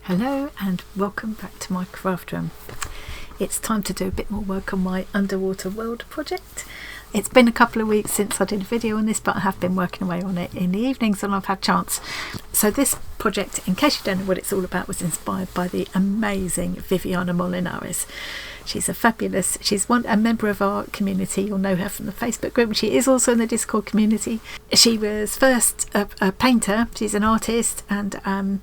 Hello and welcome back to my craft room. It's time to do a bit more work on my underwater world project. It's been a couple of weeks since I did a video on this, but I have been working away on it in the evenings and I've had chance. So this project, in case you don't know what it's all about, was inspired by the amazing Viviana Molinares. She's a member of our community. You'll know her from the Facebook group. She is also in the Discord community. She was first a painter. She's an artist, and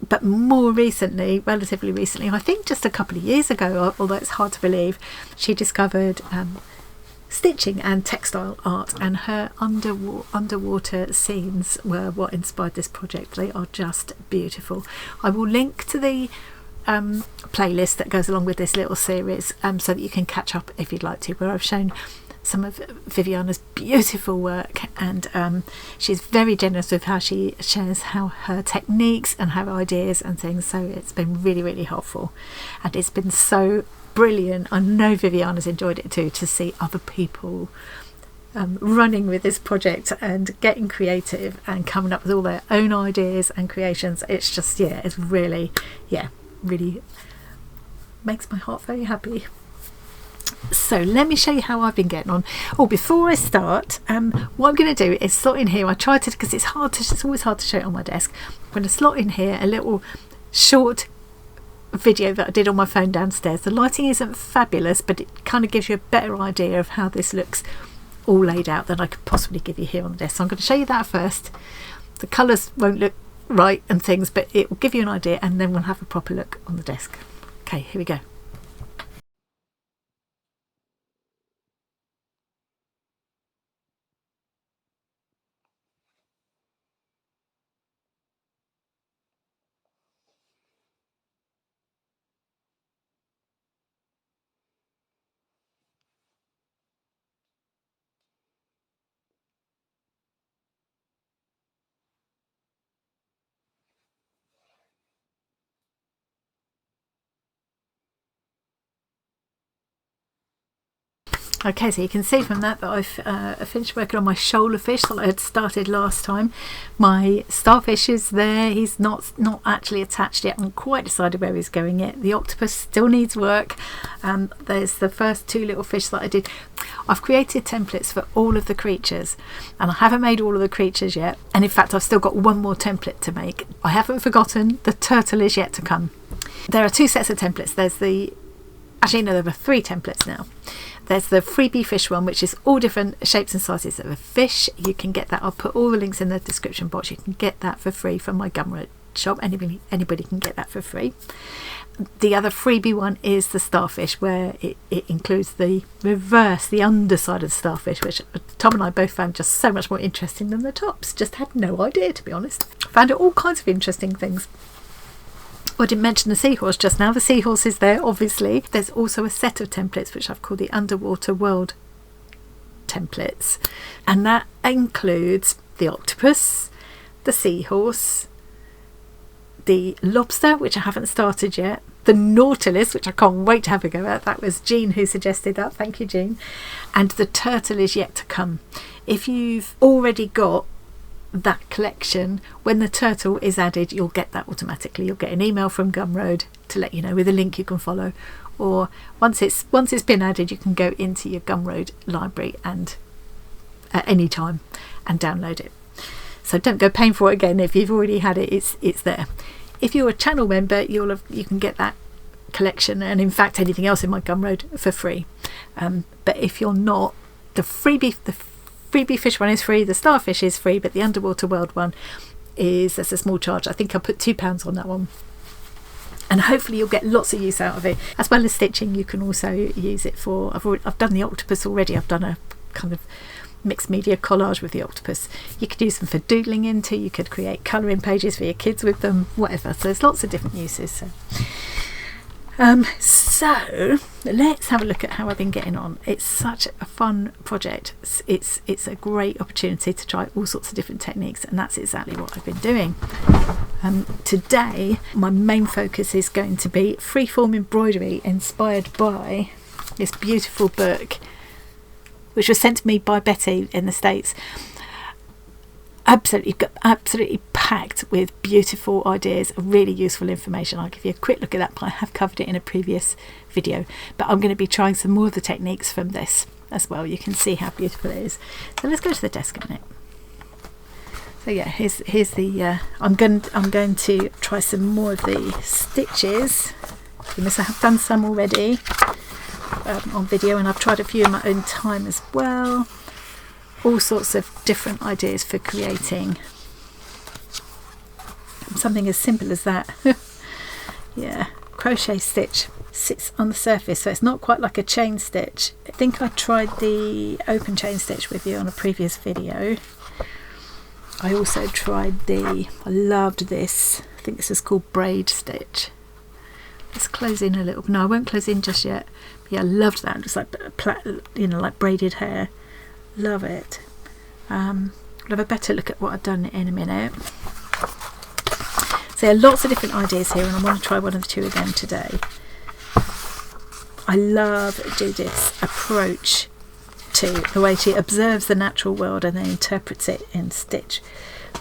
but more recently, relatively recently, I think just a couple of years ago, although it's hard to believe, she discovered stitching and textile art, and her underwater scenes were what inspired this project. They are just beautiful. I will link to the playlist that goes along with this little series so that you can catch up if you'd like to, where I've shown some of Viviana's beautiful work, and she's very generous with how she shares her techniques and her ideas and things, so it's been really helpful, and it's been so brilliant. I know Viviana's enjoyed it too, to see other people running with this project and getting creative and coming up with all their own ideas and creations. It's just, it's really makes my heart very happy. So let me show you how I've been getting on. Before I start, what I'm going to do is slot in here. I tried to, because it's always hard to show it on my desk. I'm going to slot in here a little short video that I did on my phone downstairs. The lighting isn't fabulous, but it kind of gives you a better idea of how this looks all laid out than I could possibly give you here on the desk. So I'm going to show you that first. The colours won't look right and things, but it will give you an idea, and then we'll have a proper look on the desk. Okay, here we go. Okay, so you can see from that I've finished working on my shoulder fish that I had started last time. My starfish is there. He's not actually attached yet. I haven't quite decided where he's going yet. The octopus still needs work. There's the first two little fish that I did. I've created templates for all of the creatures, and I haven't made all of the creatures yet. And in fact, I've still got one more template to make. I haven't forgotten. The turtle is yet to come. There are two sets of templates. There are three templates now. There's the Freebie Fish one, which is all different shapes and sizes of a fish. You can get that. I'll put all the links in the description box. You can get that for free from my Gumroad shop. Anybody can get that for free. The other freebie one is the starfish, where it includes the underside of the starfish, which Tom and I both found just so much more interesting than the tops. Just had no idea, to be honest. Found all kinds of interesting things. I didn't mention the seahorse just now. The seahorse is there, obviously. There's also a set of templates which I've called the Underwater World templates, and that includes the octopus, the seahorse, the lobster, which I haven't started yet, the Nautilus, which I can't wait to have a go at. That was Jean who suggested that. Thank you, Jean. And the turtle is yet to come. If you've already got that collection, when the turtle is added, you'll get that automatically. You'll get an email from Gumroad to let you know, with a link you can follow, or once it's been added, you can go into your Gumroad library and at any time and download it. So don't go paying for it again. If you've already had it, it's there. If you're a channel member, you can get that collection, and in fact anything else in my Gumroad, for free. But if you're not, the Freebie Fish one is free, the starfish is free, but the Underwater World one there's a small charge. I think I put £2 on that one, and hopefully you'll get lots of use out of it. As well as stitching, you can also use it for, I've done the octopus already. I've done a kind of mixed media collage with the octopus. You could use them for doodling into, you could create colouring pages for your kids with them, whatever. So there's lots of different uses. So let's have a look at how I've been getting on. It's such a fun project. It's a great opportunity to try all sorts of different techniques, and that's exactly what I've been doing. Today my main focus is going to be freeform embroidery, inspired by this beautiful book which was sent to me by Betty in the States. Absolutely packed with beautiful ideas, really useful information. I'll give you a quick look at that, but I have covered it in a previous video. But I'm going to be trying some more of the techniques from this as well. You can see how beautiful it is. So let's go to the desk a minute. So yeah, here's the I'm going to try some more of the stitches. Goodness, I have done some already on video, and I've tried a few in my own time as well. All sorts of different ideas for creating something as simple as that. Yeah, crochet stitch sits on the surface, so it's not quite like a chain stitch. I think I tried the open chain stitch with you on a previous video. I also tried I loved this, I think this is called braid stitch. Let's close in a little. No, I won't close in just yet. But yeah, I loved that. Just like like braided hair. Love it. I'll have a better look at what I've done in a minute. So yeah, lots of different ideas here, and I want to try one of the two again today. I love Judith's approach to the way she observes the natural world and then interprets it in stitch,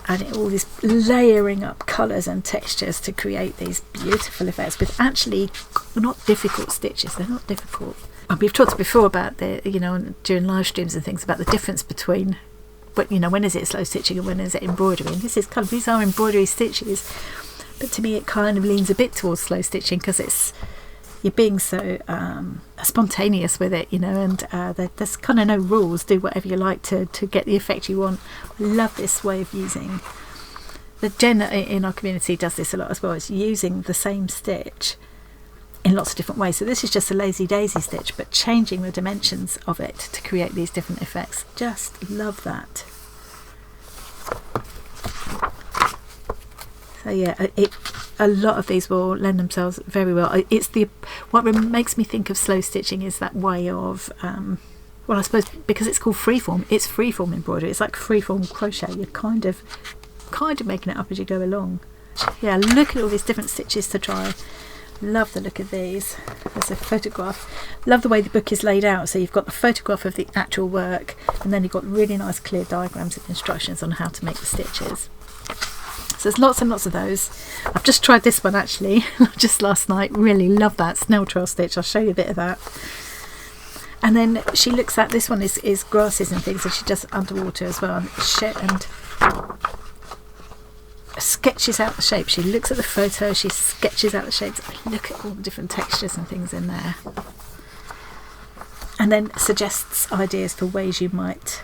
and all this layering up colours and textures to create these beautiful effects with actually not difficult stitches. They're not difficult. And we've talked before about during live streams and things, about the difference between when is it slow stitching and when is it embroidery, and these are embroidery stitches, but to me it kind of leans a bit towards slow stitching because you're being so spontaneous with it, and there's kind of no rules. Do whatever you like to get the effect you want. I love this way of using. Jen in our community does this a lot as well. It's using the same stitch in lots of different ways. So this is just a lazy daisy stitch, but changing the dimensions of it to create these different effects. Just love that. So yeah, a lot of these will lend themselves very well. What makes me think of slow stitching is that way of well, I suppose because it's called freeform, it's freeform embroidery. It's like freeform crochet. You're kind of making it up as you go along. Yeah, look at all these different stitches to try. Love the look of these. There's a photograph. Love the way the book is laid out. So you've got the photograph of the actual work, and then you've got really nice clear diagrams and instructions on how to make the stitches. So there's lots and lots of those. I've just tried this one actually, just last night. Really love that snail trail stitch. I'll show you a bit of that. And then she looks at, this one is grasses and things, and she does underwater as well, and sketches out the shape. She looks at the photo, she sketches out the shapes. Look at all the different textures and things in there, and then suggests ideas for ways you might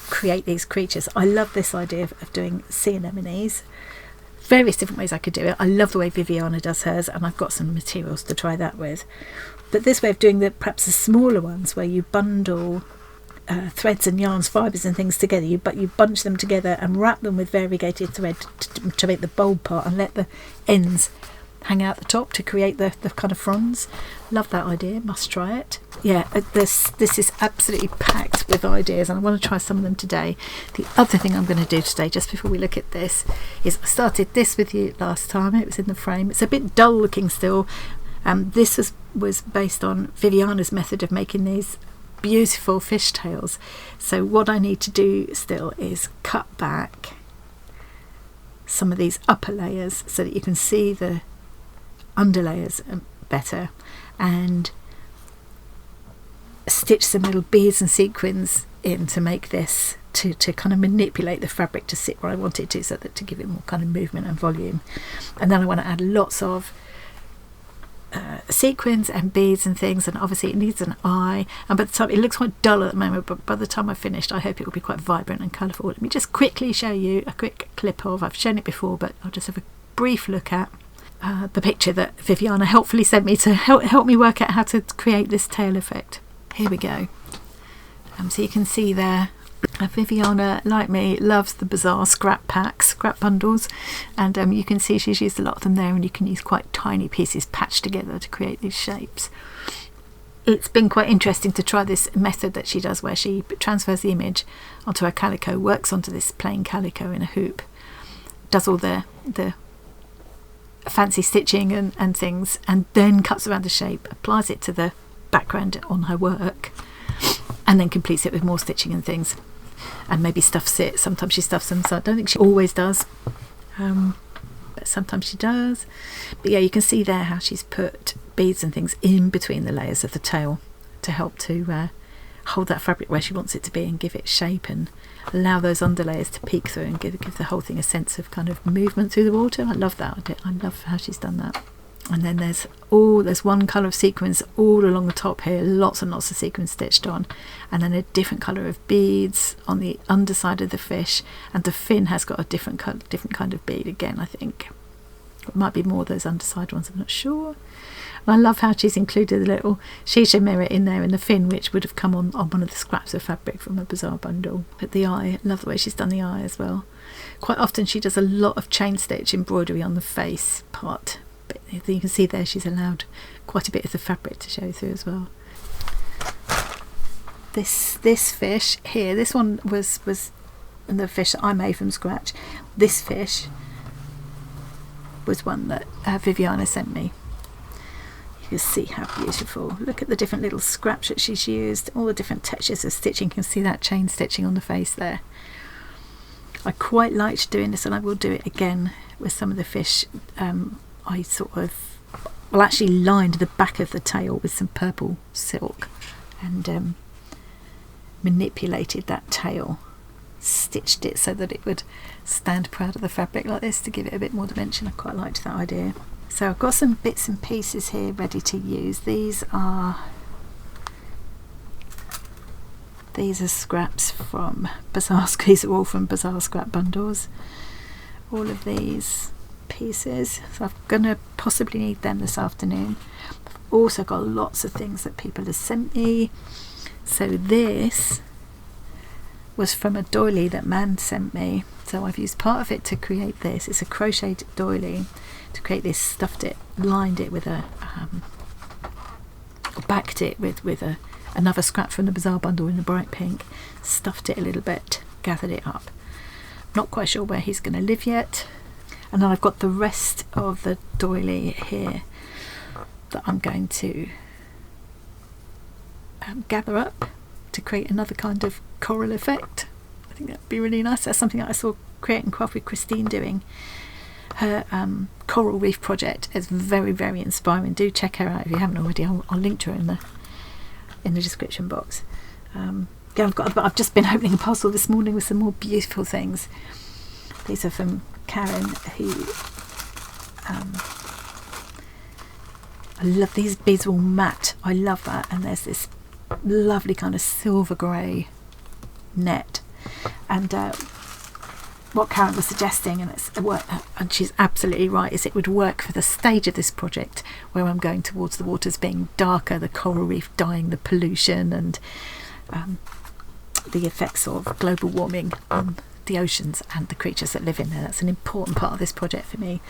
create these creatures. I love this idea of doing sea anemones. Various different ways I could do it. I love the way Viviana does hers, and I've got some materials to try that with. But this way of doing perhaps the smaller ones, where you bundle threads and yarns, fibres and things together, but you bunch them together and wrap them with variegated thread to make the bulb part, and let the ends hang out the top to create the kind of fronds. Love that idea. Must try it. Yeah, this is absolutely packed with ideas, and I want to try some of them today. The other thing I'm going to do today, just before we look at this, is I started this with you last time. It was in the frame. It's a bit dull looking still. This was based on Viviana's method of making these beautiful fish tails. So what I need to do still is cut back some of these upper layers so that you can see the underlayers better, and stitch some little beads and sequins in to make this, to kind of manipulate the fabric to sit where I want it to, so that to give it more kind of movement and volume. And then I want to add lots of sequins and beads and things, and obviously it needs an eye, and by the time, it looks quite dull at the moment, but by the time I've finished I hope it will be quite vibrant and colourful. Let me just quickly show you a quick clip of, I've shown it before, but I'll just have a brief look at the picture that Viviana helpfully sent me to help me work out how to create this tail effect. Here we go. So you can see there, Viviana, like me, loves the bizarre scrap packs, scrap bundles, and you can see she's used a lot of them there, and you can use quite tiny pieces patched together to create these shapes. It's been quite interesting to try this method that she does, where she transfers the image onto her calico, works onto this plain calico in a hoop, does all the fancy stitching and things, and then cuts around the shape, applies it to the background on her work, and then completes it with more stitching and things, and maybe stuffs it. Sometimes she stuffs them, so I don't think she always does. but sometimes she does. But yeah, you can see there how she's put beads and things in between the layers of the tail to help to hold that fabric where she wants it to be and give it shape and allow those underlayers to peek through and give the whole thing a sense of kind of movement through the water. I love that. I love how she's done that. And then there's one colour of sequins all along the top here, lots and lots of sequins stitched on, and then a different colour of beads on the underside of the fish, and the fin has got a different kind of bead again, I think. It might be more of those underside ones, I'm not sure. And I love how she's included a little shisha mirror in there in the fin, which would have come on one of the scraps of fabric from a bazaar bundle. But the eye, I love the way she's done the eye as well. Quite often she does a lot of chain stitch embroidery on the face part. But you can see there she's allowed quite a bit of the fabric to show through as well. This fish here, this one was the fish that I made from scratch. This fish was one that Viviana sent me. You can see how beautiful. Look at the different little scraps that she's used, all the different textures of stitching. You can see that chain stitching on the face there. I quite liked doing this, and I will do it again with some of the fish. I actually lined the back of the tail with some purple silk and manipulated that tail, stitched it so that it would stand proud of the fabric like this to give it a bit more dimension. I quite liked that idea. So I've got some bits and pieces here ready to use. These are scraps from bazaar. These are all from bazaar scrap bundles. All of these pieces, so I'm gonna possibly need them this afternoon. I've also got lots of things that people have sent me. So this was from a doily that Man sent me, so I've used part of it to create this. It's a crocheted doily to create this, stuffed it, lined it with backed it with another scrap from the bazaar bundle in the bright pink, stuffed it a little bit, gathered it up. Not quite sure where he's going to live yet. And then I've got the rest of the doily here that I'm going to gather up to create another kind of coral effect. I think that'd be really nice. That's something that I saw Create and Craft with Christine doing. Her coral reef project is very, very inspiring. Do check her out if you haven't already. I'll link to her in the description box. I've just been opening a parcel this morning with some more beautiful things. These are from Karen, who I love. These beads are all matte. I love that. And there's this lovely kind of silver grey net, and what Karen was suggesting, and she's absolutely right, is it would work for the stage of this project where I'm going towards the waters being darker, the coral reef dying, the pollution and the effects of global warming on the oceans and the creatures that live in there. That's an important part of this project for me,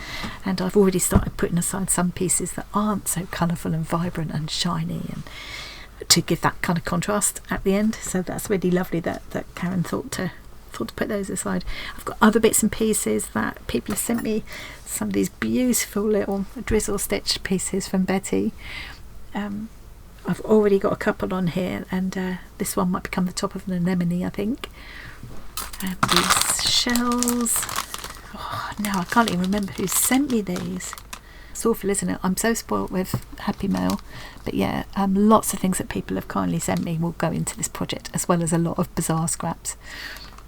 and I've already started putting aside some pieces that aren't so colourful and vibrant and shiny, and to give that kind of contrast at the end. So that's really lovely that Karen thought to put those aside. I've got other bits and pieces that people have sent me, some of these beautiful little drizzle stitch pieces from Betty. I've already got a couple on here, and this one might become the top of an anemone, I think. These shells. Oh, now I can't even remember who sent me these. It's awful, isn't it? I'm so spoilt with Happy Mail. But yeah, lots of things that people have kindly sent me will go into this project, as well as a lot of bazaar scraps.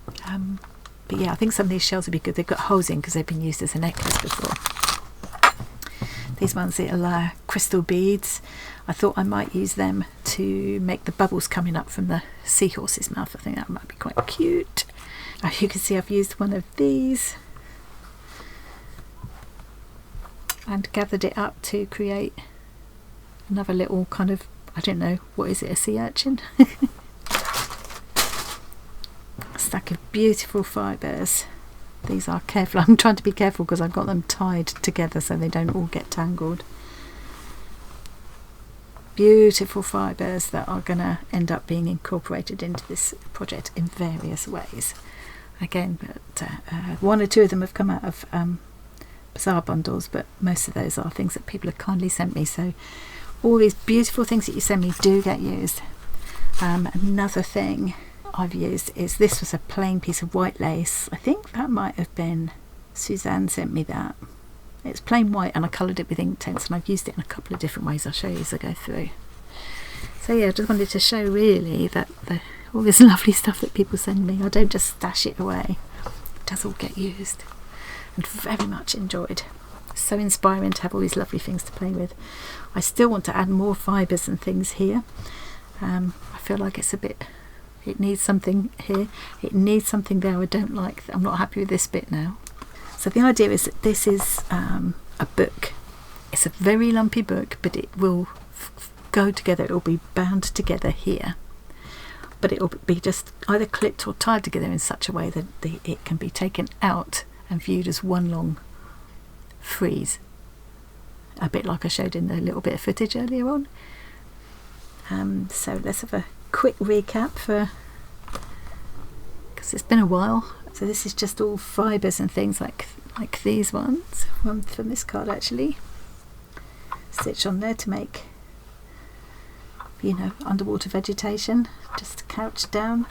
But yeah, I think some of these shells would be good. They've got holes in because they've been used as a necklace before. These ones, little crystal beads. I thought I might use them to make the bubbles coming up from the seahorse's mouth. I think that might be quite cute. You can see I've used one of these and gathered it up to create another little kind of, I don't know, what is it, a sea urchin? A stack of beautiful fibres. These are careful. I'm trying to be careful because I've got them tied together so they don't all get tangled. Beautiful fibres that are going to end up being incorporated into this project in various ways. Again, but one or two of them have come out of bazaar bundles, but most of those are things that people have kindly sent me. So all these beautiful things that you send me do get used. Another thing I've used is, this was a plain piece of white lace. I think that might have been Suzanne sent me that. It's plain white and I coloured it with Inktense, and I've used it in a couple of different ways. I'll show you as I go through. So yeah, I just wanted to show really that all this lovely stuff that people send me, I don't just stash it away. It does all get used and very much enjoyed. It's so inspiring to have all these lovely things to play with. I still want to add more fibres and things here. I feel like it's a bit, it needs something here, it needs something there. I don't like, I'm not happy with this bit now. So the idea is that this is a book. It's a very lumpy book, but it will go together, it will be bound together here, but it will be just either clipped or tied together in such a way that it can be taken out and viewed as one long frieze, a bit like I showed in the little bit of footage earlier on. So let's have a quick recap because it's been a while. So this is just all fibres and things like these ones, one from this card actually, stitch on there to make, you know, underwater vegetation, just couch down.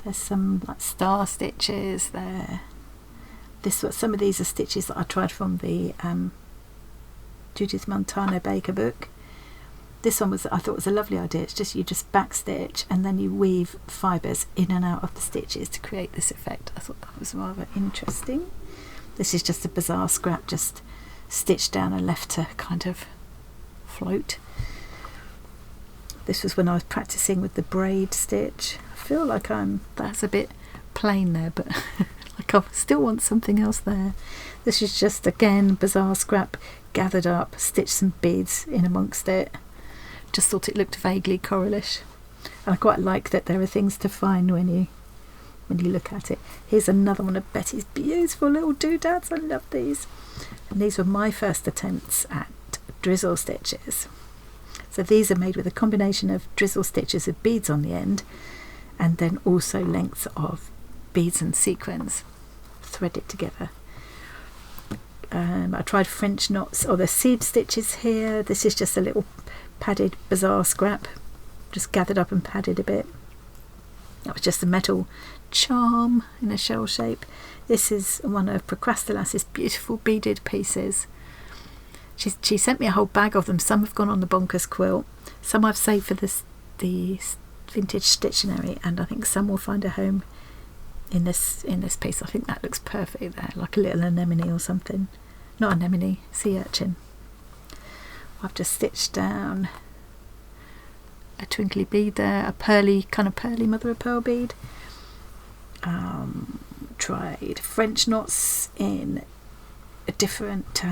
There's some like star stitches there. Some of these are stitches that I tried from the Judith Montano Baker book. This one I thought was a lovely idea. It's just you just back stitch and then you weave fibres in and out of the stitches to create this effect. I thought that was rather interesting. This is just a bizarre scrap, just stitched down and left to kind of float. This was when I was practicing with the braid stitch. I feel like that's a bit plain there, but like I still want something else there. This is just again bizarre scrap, gathered up, stitched some beads in amongst it. Just thought it looked vaguely coralish, and I quite like that there are things to find when you look at it. Here's another one of Betty's beautiful little doodads. I love these, and these were my first attempts at drizzle stitches. So these are made with a combination of drizzle stitches with beads on the end, and then also lengths of beads and sequins threaded together. I tried French knots or the seed stitches here. This is just a little padded bizarre scrap, just gathered up and padded a bit. That was just a metal charm in a shell shape. This is one of Procrastilas's beautiful beaded pieces. She sent me a whole bag of them. Some have gone on the Bonkers quilt, some I've saved for the vintage Stittionary, and I think some will find a home in this piece. I think that looks perfect there, like a little anemone or something. Not anemone, sea urchin. I've just stitched down a twinkly bead there, a pearly mother of pearl bead. Tried French knots in a different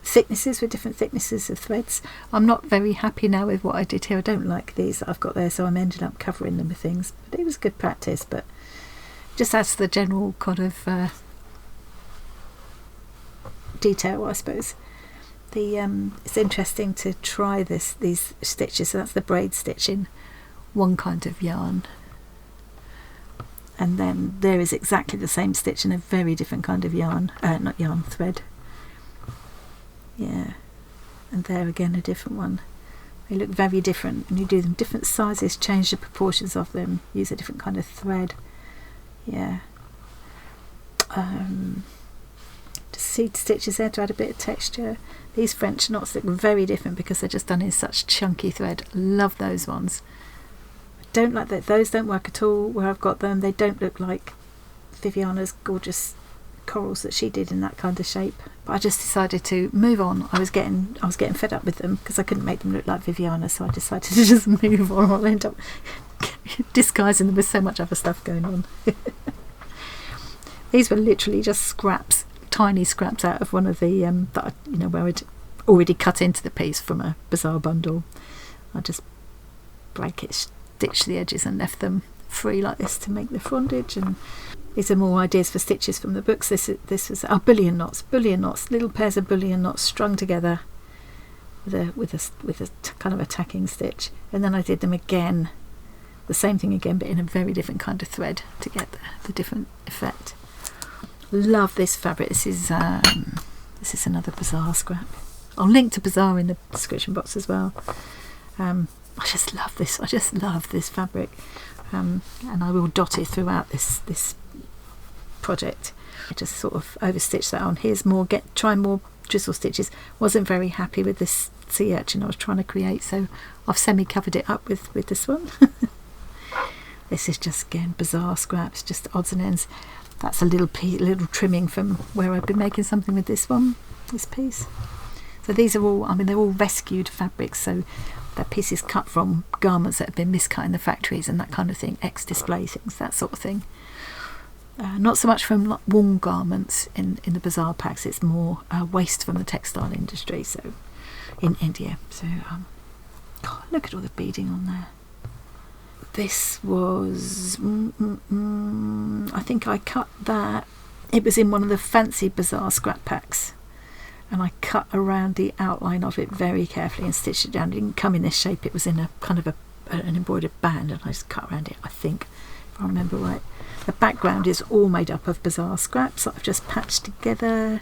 thicknesses, with different thicknesses of threads. I'm not very happy now with what I did here. I don't like these that I've got there, so I'm ended up covering them with things, but it was good practice. But just adds to the general kind of detail, I suppose. It's interesting to try these stitches. So that's the braid stitch in one kind of yarn, and then there is exactly the same stitch in a very different kind of yarn, thread. Yeah, and there again a different one. They look very different, and you do them different sizes, change the proportions of them, use a different kind of thread. Yeah. Just seed stitches there to add a bit of texture. These French knots look very different because they're just done in such chunky thread. Love those ones. I don't like that. Those don't work at all where I've got them. They don't look like Viviana's gorgeous corals that she did in that kind of shape. But I just decided to move on. I was getting fed up with them because I couldn't make them look like Viviana, so I decided to just move on. I'll end up disguising them with so much other stuff going on. These were literally just scraps, tiny scraps out of one of the where I'd already cut into the piece from a bizarre bundle. I just stitched the edges and left them free like this to make the frondage. And these are more ideas for stitches from the books. This was bullion knots, little pairs of bullion knots strung together with a kind of a tacking stitch, and then I did them again, the same thing again, but in a very different kind of thread to get the different effect. Love this fabric. This is another Bazaar scrap. I'll link to Bazaar in the description box as well. I just love this. I just love this fabric, and I will dot it throughout this project. I just sort of overstitched that on. Here's more, try more drizzle stitches. Wasn't very happy with this sea urchin I was trying to create, so I've semi-covered it up with this one. This is just, again, bizarre scraps, just odds and ends. That's a little trimming from where I've been making something with this piece. So these are all, I mean, they're all rescued fabrics, so they're pieces cut from garments that have been miscut in the factories and that kind of thing, ex-display things, that sort of thing. Not so much from worn garments in the bazaar packs, it's more waste from the textile industry, so in India. So God, look at all the beading on there. This was I think I cut that, it was in one of the fancy bazaar scrap packs, and I cut around the outline of it very carefully and stitched it down. It didn't come in this shape, it was in a kind of an embroidered band, and I just cut around it, I think, if I remember right. The background is all made up of bazaar scraps that I've just patched together.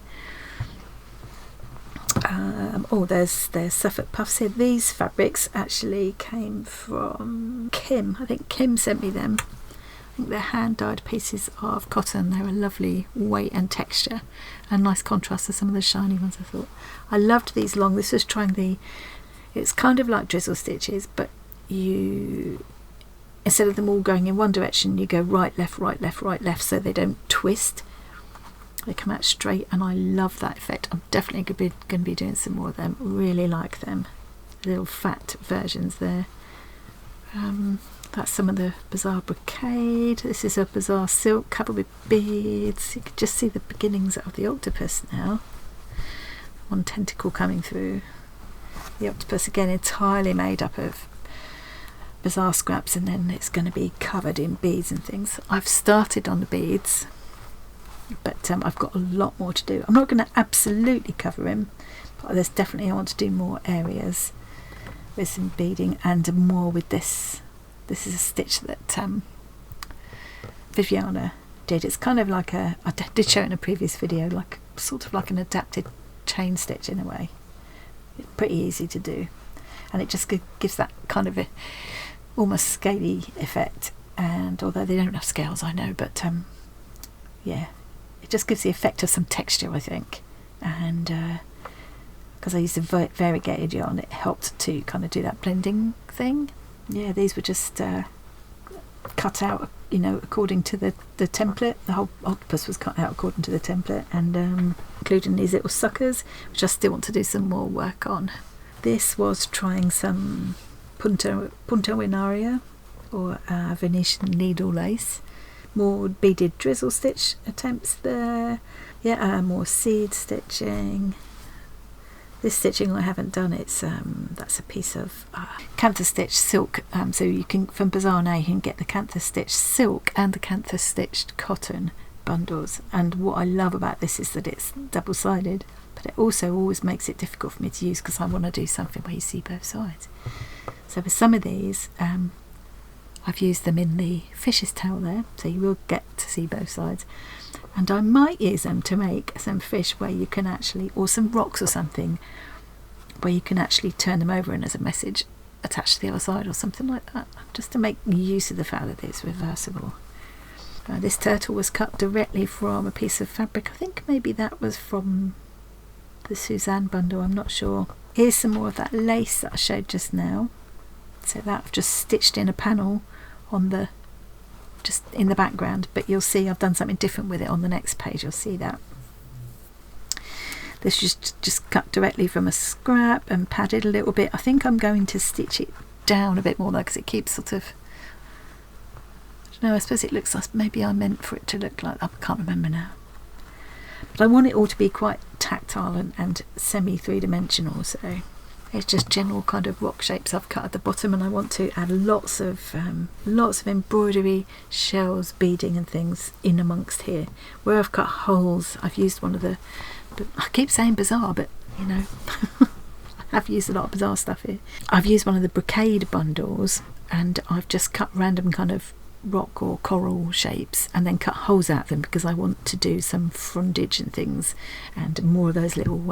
Oh, there's Suffolk puffs here. These fabrics actually came from Kim. I think Kim sent me them. I think they're hand-dyed pieces of cotton. They're a lovely weight and texture, and nice contrast to some of the shiny ones, I thought. I loved these long. This was trying it's kind of like drizzle stitches, but you, instead of them all going in one direction, you go right, left, right, left, right, left, so they don't twist. They come out straight, and I love that effect. I'm definitely going to be doing some more of them. Really like them. Little fat versions there. That's some of the bazaar brocade. This is a bazaar silk covered with beads. You can just see the beginnings of the octopus now. One tentacle coming through. The octopus, again, entirely made up of bazaar scraps, and then it's going to be covered in beads and things. I've started on the beads, but I've got a lot more to do. I'm not going to absolutely cover him, but there's definitely, I want to do more areas with some beading and more with this. This is a stitch that Viviana did. It's kind of like I did show it in a previous video, like sort of like an adapted chain stitch in a way. It's pretty easy to do, and it just gives that kind of a almost scaly effect. And although they don't have scales, I know, but yeah, it just gives the effect of some texture, I think. And because I used a variegated yarn, it helped to kind of do that blending thing. Yeah, these were just cut out, you know, according to the template. The whole octopus was cut out according to the template, and including these little suckers, which I still want to do some more work on. This was trying some punto inaria, or Venetian needle lace. More beaded drizzle stitch attempts there. Yeah, more seed stitching. This stitching I haven't done. It's that's a piece of cantha stitch silk. So you can, from Bazaar now, you can get the cantha stitch silk and the cantha stitched cotton bundles. And what I love about this is that it's double-sided, but it also always makes it difficult for me to use because I want to do something where you see both sides. So for some of these, I've used them in the fish's tail there, so you will get to see both sides. And I might use them to make some fish where you can actually, or some rocks or something, where you can actually turn them over and there's a message attached to the other side or something like that, just to make use of the fact that it's reversible. This turtle was cut directly from a piece of fabric. I think maybe that was from the Suzanne bundle, I'm not sure. Here's some more of that lace that I showed just now. So that I've just stitched in a panel on the, just in the background, but you'll see I've done something different with it on the next page. You'll see that. This is just cut directly from a scrap and padded a little bit. I think I'm going to stitch it down a bit more though, because it keeps sort of, I don't know, I suppose it looks like, maybe I meant for it to look like, I can't remember now. But I want it all to be quite tactile and semi three-dimensional, so it's just general kind of rock shapes I've cut at the bottom, and I want to add lots of embroidery, shells, beading and things in amongst here. Where I've cut holes, I've used one of the, I keep saying bazaar, but you know, I've used a lot of bazaar stuff here. I've used one of the brocade bundles, and I've just cut random kind of rock or coral shapes and then cut holes out of them because I want to do some frondage and things, and more of those little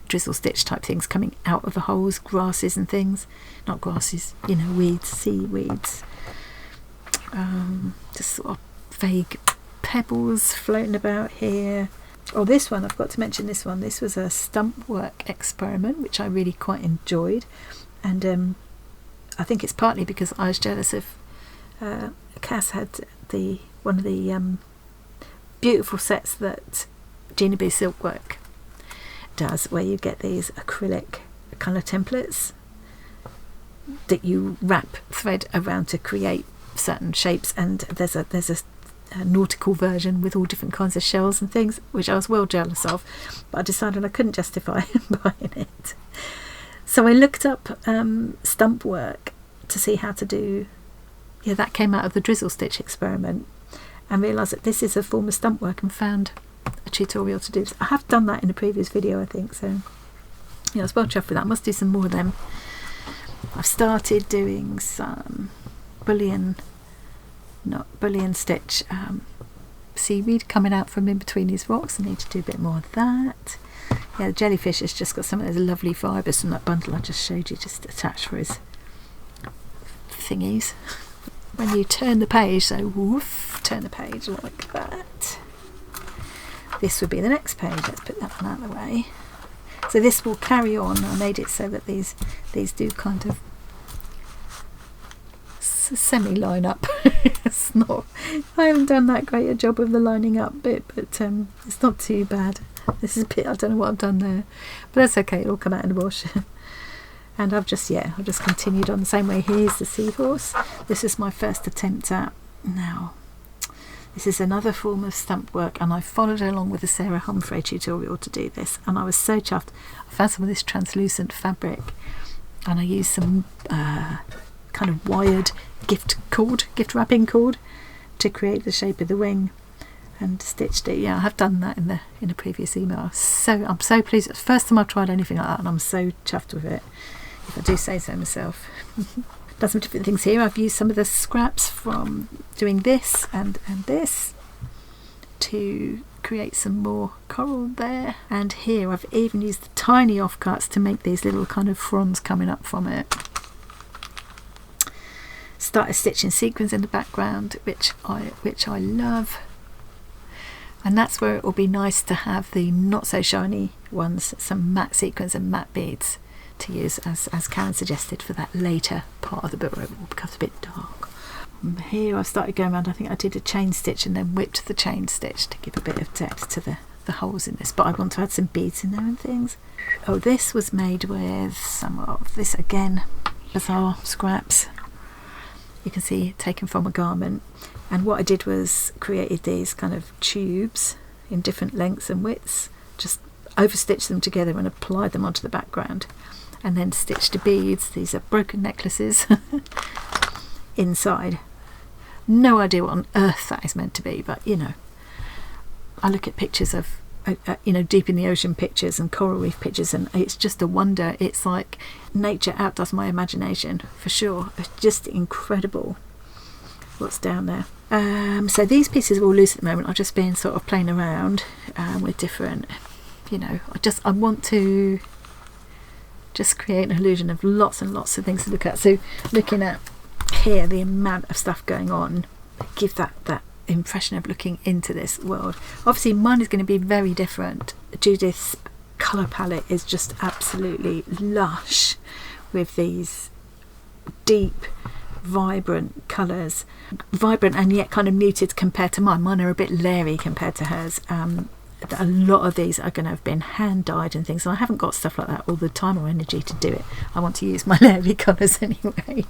drizzle stitch type things coming out of the holes, grasses and things, not grasses, you know, weeds, seaweeds, just sort of vague pebbles floating about here. Oh, this one, I've got to mention this one. This was a stump work experiment, which I really quite enjoyed. And I think it's partly because I was jealous of Cass had one of the beautiful sets that Gina B Silkwork does, where you get these acrylic colour templates that you wrap thread around to create certain shapes, and there's a nautical version with all different kinds of shells and things, which I was well jealous of, but I decided I couldn't justify buying it. So I looked up stump work to see how to do, that came out of the drizzle stitch experiment, and realised that this is a form of stump work, and found a tutorial to do. So I have done that in a previous video, I think, so I was well chuffed with that. I must do some more of them. I've started doing some bullion stitch seaweed coming out from in between these rocks. I need to do a bit more of that. The jellyfish has just got some of those lovely fibres from that bundle I just showed you, just attached for his thingies. When you turn the page, so woof, turn the page like that. This would be the next page. Let's put that one out of the way. So this will carry on. I made it so that these do kind of semi-line up. It's not, I haven't done that great a job of the lining up bit, but it's not too bad. This is a bit, I don't know what I've done there, but that's okay, it'll come out in the wash. And I've just continued on the same way. Here's the Seahorse. This is my first attempt at, now this is another form of stump work, and I followed along with the Sarah Humphrey tutorial to do this, and I was so chuffed. I found some of this translucent fabric, and I used some kind of wired gift wrapping cord to create the shape of the wing, and stitched it. I have done that in a previous email. So I'm so pleased. It's the first time I've tried anything like that, and I'm so chuffed with it, if I do say so myself. Done some different things here. I've used some of the scraps from doing this and this to create some more coral there, and here I've even used the tiny offcuts to make these little kind of fronds coming up from it. Started stitching sequins in the background, which I love, and that's where it will be nice to have the not so shiny ones, some matte sequins and matte beads to use, as Karen suggested, for that later part of the book where it becomes a bit dark. Here I've started going around. I think I did a chain stitch and then whipped the chain stitch to give a bit of depth to the holes in this, but I want to add some beads in there and things. Oh, this was made with some of this, again, bizarre scraps. You can see taken from a garment, and what I did was created these kind of tubes in different lengths and widths, just overstitched them together and applied them onto the background, and then stitched the beads. These are broken necklaces inside. No idea what on earth that is meant to be, but I look at pictures of deep in the ocean pictures and coral reef pictures, and it's just a wonder. It's like nature outdoes my imagination for sure. It's just incredible what's down there. So these pieces are all loose at the moment. I've just been sort of playing around with different, I want to just create an illusion of lots and lots of things to look at. So looking at here, the amount of stuff going on, give that impression of looking into this world. Obviously mine is going to be very different. Judith's colour palette is just absolutely lush with these deep vibrant colours, vibrant and yet kind of muted compared to mine. Mine are a bit leery compared to hers. A lot of these are going to have been hand dyed and things, and I haven't got stuff like that all the time or energy to do it. I want to use my leery colours anyway,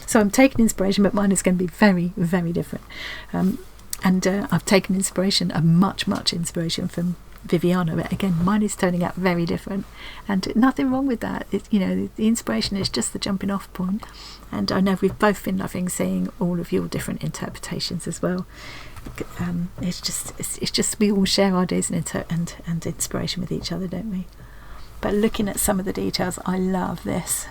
so I'm taking inspiration, but mine is going to be very, very different. And I've taken inspiration, much inspiration, from Viviana, but again mine is turning out very different, and nothing wrong with that. The inspiration is just the jumping off point, and I know we've both been loving seeing all of your different interpretations as well. It's just we all share ideas and inspiration with each other, don't we? But looking at some of the details, I love this.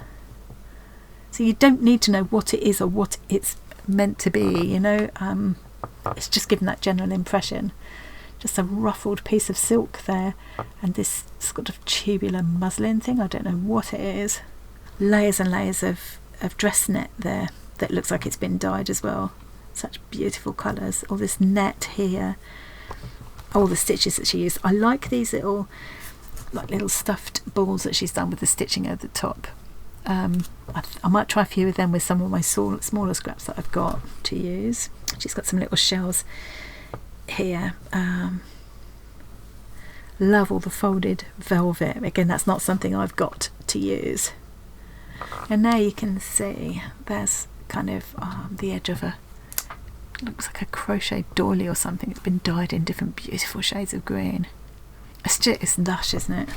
So you don't need to know what it is or what it's meant to be, it's just giving that general impression. Just a ruffled piece of silk there, and this sort of tubular muslin thing, I don't know what it is. Layers and layers of dress net there that looks like it's been dyed as well. Such beautiful colours. All this net here, all the stitches that she used. I like these little stuffed balls that she's done with the stitching over the top. I might try a few of them with some of my smaller scraps that I've got to use. She's got some little shells here. Love all the folded velvet. Again, that's not something I've got to use. And now you can see there's kind of the edge of looks like a crochet doily or something. It's been dyed in different beautiful shades of green. It's lush, isn't it?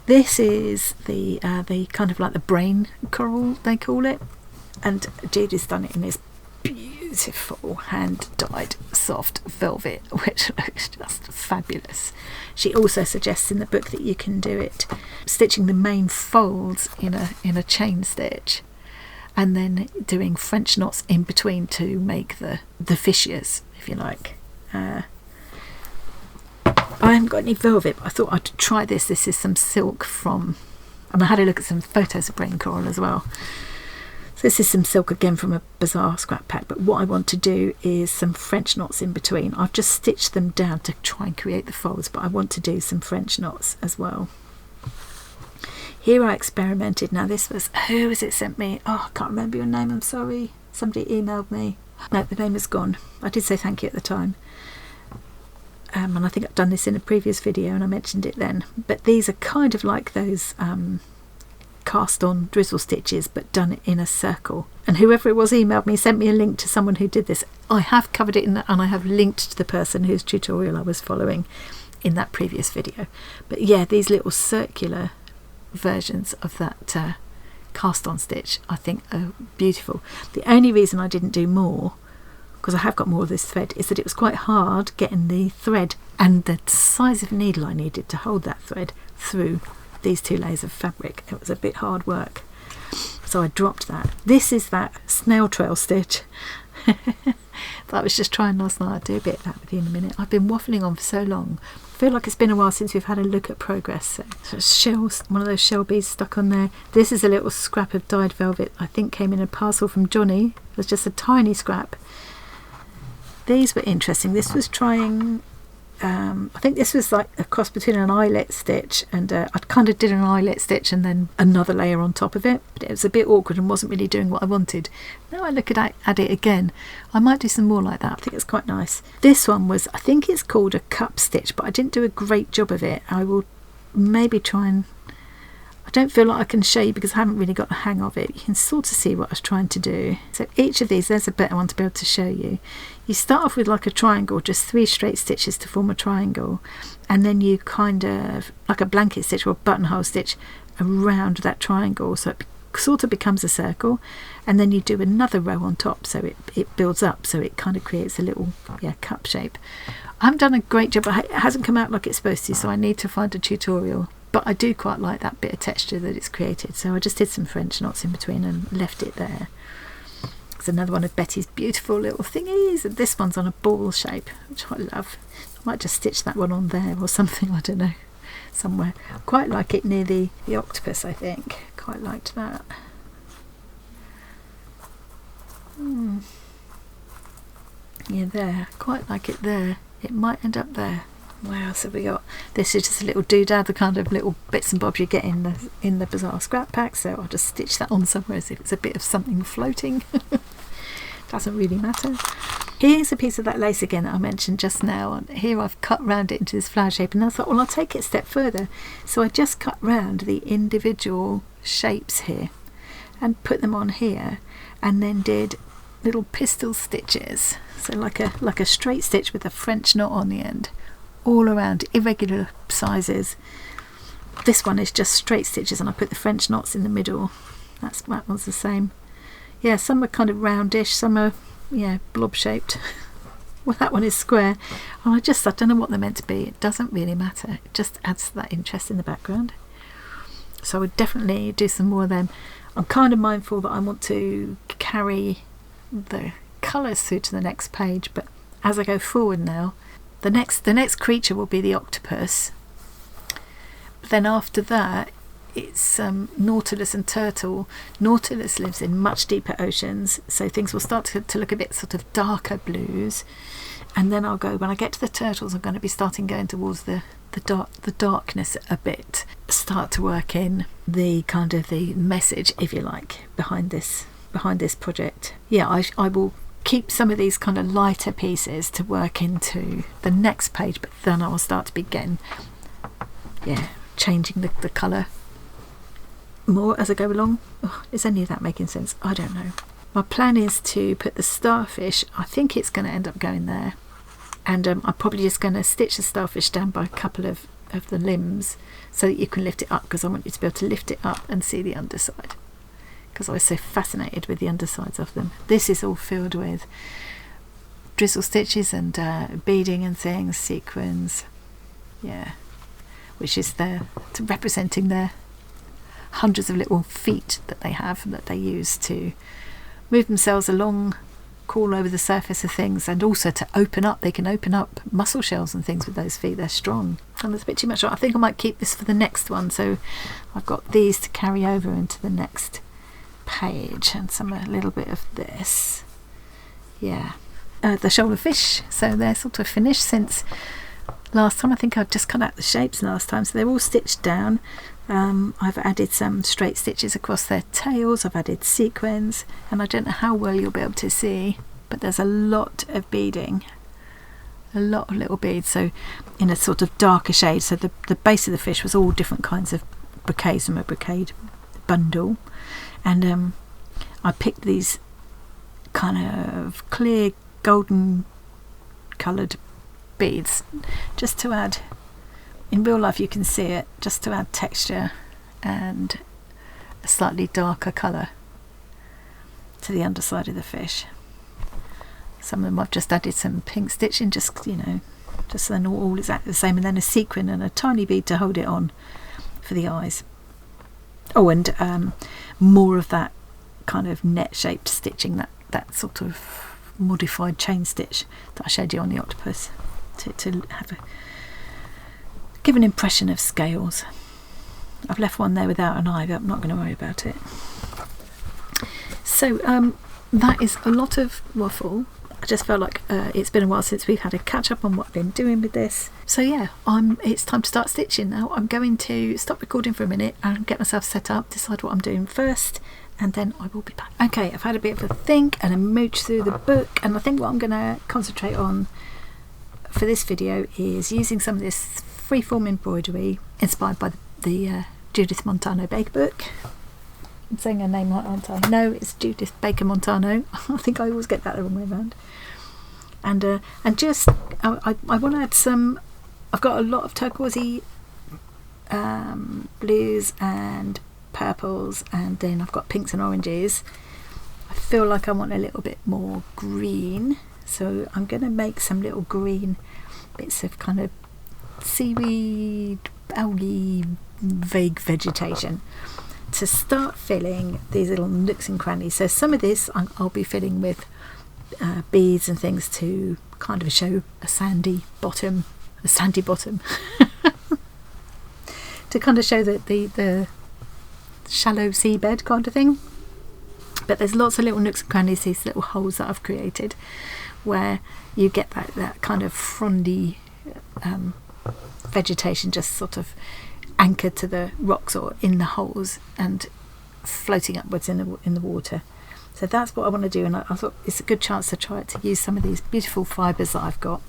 This is the kind of like the brain coral, they call it, and Judith's done it in this beautiful hand-dyed soft velvet, which looks just fabulous. She also suggests in the book that you can do it stitching the main folds in a chain stitch, and then doing French knots in between to make the fissures, if you like. I haven't got any velvet, but I thought I'd try this. This is some silk from, and I had a look at some photos of brain coral as well. So this is some silk again from a Bazaar scrap pack, but what I want to do is some French knots in between. I've just stitched them down to try and create the folds, but I want to do some French knots as well. Here I experimented. Now this was, who was it sent me? Oh, I can't remember your name, I'm sorry. Somebody emailed me. No, the name is gone. I did say thank you at the time. And I think I've done this in a previous video and I mentioned it then. But these are kind of like those cast on drizzle stitches, but done in a circle. And whoever it was emailed me, sent me a link to someone who did this. I have covered it and I have linked to the person whose tutorial I was following in that previous video. But yeah, these little circular versions of that cast on stitch I think are beautiful. The only reason I didn't do more, because I have got more of this thread, is that it was quite hard getting the thread and the size of needle I needed to hold that thread through these 2 layers of fabric. It was a bit hard work, so I dropped that. This is that snail trail stitch that I was just trying last night. I'll do a bit of that with you in a minute. I've been waffling on for so long. I feel like it's been a while since we've had a look at progress. So shells, one of those shell beads stuck on there. This is a little scrap of dyed velvet, I think came in a parcel from Johnny. It was just a tiny scrap. These were interesting. This was trying, I think this was like a cross between an eyelet stitch and I kind of did an eyelet stitch and then another layer on top of it, but it was a bit awkward and wasn't really doing what I wanted. Now I look at it again, I might do some more like that. I think it's quite nice. This one was, I think it's called a cup stitch, but I didn't do a great job of it. I will maybe try and, I don't feel like I can show you because I haven't really got the hang of it. You can sort of see what I was trying to do. So each of these, there's a better one to be able to show you. You start off with like a triangle, just 3 straight stitches to form a triangle, and then you kind of, like a blanket stitch or a buttonhole stitch around that triangle, so it sort of becomes a circle, and then you do another row on top, so it builds up, so it kind of creates a little cup shape. I haven't done a great job, it hasn't come out like it's supposed to, so I need to find a tutorial. But I do quite like that bit of texture that it's created, so I just did some French knots in between and left it there. There's another one of Betty's beautiful little thingies, and this one's on a ball shape, which I love. I might just stitch that one on there or something, I don't know, somewhere. I quite like it near the octopus, I think. Quite liked that. Yeah, there. Quite like it there. It might end up there. What else have we got? This is just a little doodad, the kind of little bits and bobs you get in the Bazaar scrap pack, so I'll just stitch that on somewhere as if it's a bit of something floating. Doesn't really matter. Here's a piece of that lace again that I mentioned just now. And here I've cut round it into this flower shape, and I thought, well, I'll take it a step further. So I just cut round the individual shapes here and put them on here, and then did little pistol stitches. So like a straight stitch with a French knot on the end, all around, irregular sizes. This one is just straight stitches, and I put the French knots in the middle. That one's the same. Yeah, some are kind of roundish, some are blob shaped. Well, that one is square, and I don't know what they're meant to be. It doesn't really matter, it just adds to that interest in the background. So I would definitely do some more of them. I'm kind of mindful that I want to carry the colours through to the next page, but as I go forward now, the next creature will be the octopus. But then after that it's Nautilus and turtle. Nautilus lives in much deeper oceans, so things will start to look a bit sort of darker blues. And then when I get to the turtles, I'm going to be going towards the darkness a bit. Start to work in the kind of the message, if you like, behind this project. Yeah, I will keep some of these kind of lighter pieces to work into the next page, but then I will start to begin, changing the colour more as I go along. Is any of that making sense? I don't know. My plan is to put the starfish, I think it's going to end up going there, and I'm probably just going to stitch the starfish down by a couple of the limbs so that you can lift it up, because I want you to be able to lift it up and see the underside, because I was so fascinated with the undersides of them. This is all filled with drizzle stitches and beading and things, sequins, which is representing their hundreds of little feet that they have, that they use to move themselves along, crawl over the surface of things, and also to open up. They can open up mussel shells and things with those feet. They're strong. And there's a bit too much. I think I might keep this for the next one, so I've got these to carry over into the next page, and a little bit of this. The shoulder fish, so they're sort of finished since last time. I think I've just cut out the shapes last time, so they're all stitched down. I've added some straight stitches across their tails, I've added sequins, and I don't know how well you'll be able to see, but there's a lot of beading, a lot of little beads, so in a sort of darker shade. So the base of the fish was all different kinds of bouquets from a brocade bundle, and I picked these kind of clear golden coloured beads just to add, in real life you can see it, just to add texture and a slightly darker colour to the underside of the fish. Some of them I've just added some pink stitching, just so they're all exactly the same, and then a sequin and a tiny bead to hold it on for the eyes. Oh, and more of that kind of net shaped stitching, that sort of modified chain stitch that I showed you on the octopus, to give an impression of scales. I've left one there without an eye, but I'm not going to worry about it. So that is a lot of waffle. I just felt like it's been a while since we've had a catch up on what I've been doing with this. So it's time to start stitching now. I'm going to stop recording for a minute and get myself set up, decide what I'm doing first, and then I will be back. Okay, I've had a bit of a think and a mooch through the book, and I think what I'm going to concentrate on for this video is using some of this freeform embroidery inspired by the Judith Montano Baker book. I'm saying her name right, aren't I? No, it's Judith Baker Montano. I think I always get that the wrong way around. And just I want to add some. I've got a lot of turquoisey blues and purples, and then I've got pinks and oranges. I feel like I want a little bit more green, so I'm going to make some little green bits of kind of seaweed, algae, vague vegetation to start filling these little nooks and crannies. So some of this I'll be filling with beads and things to kind of show a sandy bottom to kind of show the shallow seabed kind of thing. But there's lots of little nooks and crannies, these little holes that I've created, where you get that kind of frondy vegetation just sort of anchored to the rocks or in the holes and floating upwards in the water. So that's what I want to do, and I thought it's a good chance to try to use some of these beautiful fibres that I've got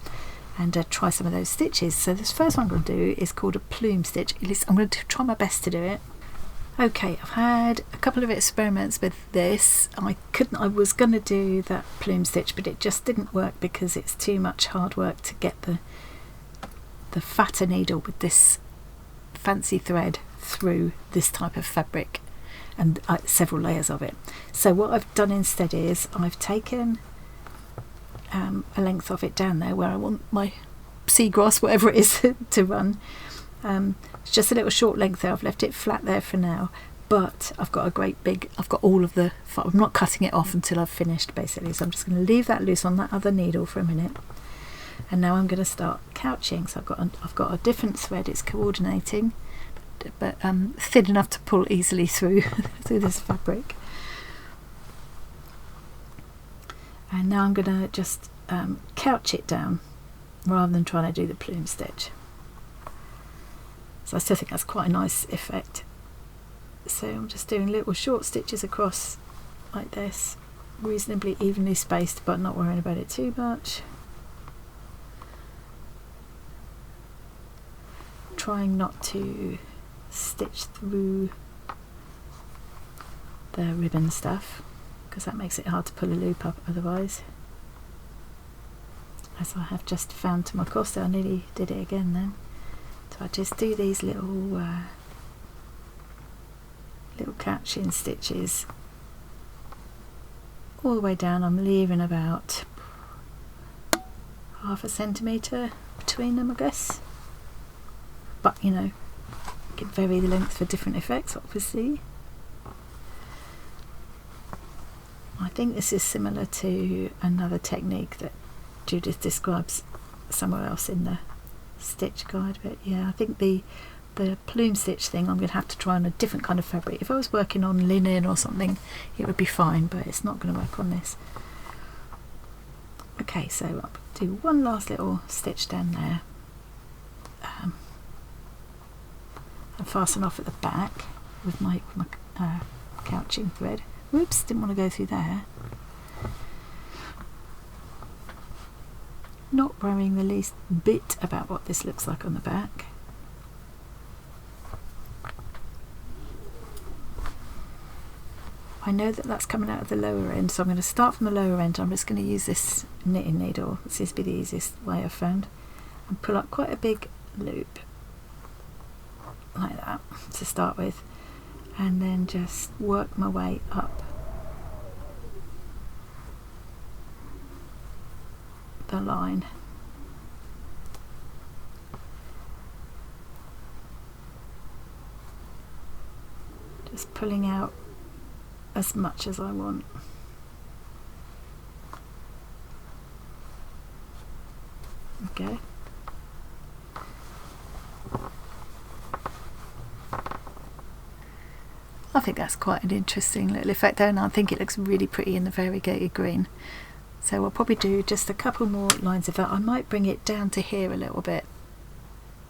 and try some of those stitches. So this first one I'm going to do is called a plume stitch. At least I'm going to try my best to do it. Okay, I've had a couple of experiments with this. I was going to do that plume stitch, but it just didn't work because it's too much hard work to get the fatter needle with this fancy thread through this type of fabric, and several layers of it. So what I've done instead is I've taken a length of it down there where I want my seagrass, whatever it is, to run. It's just a little short length there. I've left it flat there for now, but I've got I've got all of the, I'm not cutting it off until I've finished basically, so I'm just going to leave that loose on that other needle for a minute. And now I'm going to start couching. So I've got a different thread, it's coordinating. thin enough to pull easily through through this fabric. And now I'm going to just couch it down rather than trying to do the plume stitch. So I still think that's quite a nice effect. So I'm just doing little short stitches across like this, reasonably evenly spaced, but not worrying about it too much. Trying not to stitch through the ribbon stuff, because that makes it hard to pull a loop up otherwise. As I have just found to my cost, I nearly did it again then. So I just do these little little catching stitches all the way down. I'm leaving about half a centimetre between them, I guess. But you know, you can vary the length for different effects, obviously. I think this is similar to another technique that Judith describes somewhere else in the stitch guide, but yeah, I think the plume stitch thing I'm going to have to try on a different kind of fabric. If I was working on linen or something, it would be fine, but it's not going to work on this. Okay, so I'll do one last little stitch down there, and fasten off at the back with my couching thread. Whoops, didn't want to go through there. Not worrying the least bit about what this looks like on the back. I know that that's coming out of the lower end, so I'm going to start from the lower end. I'm just going to use this knitting needle. This seems to be the easiest way I've found, and pull up quite a big loop like that to start with, and then just work my way up the line. Just pulling out as much as I want. Okay. I think that's quite an interesting little effect there, and I think it looks really pretty in the variegated green. So I'll probably do just a couple more lines of that. I might bring it down to here a little bit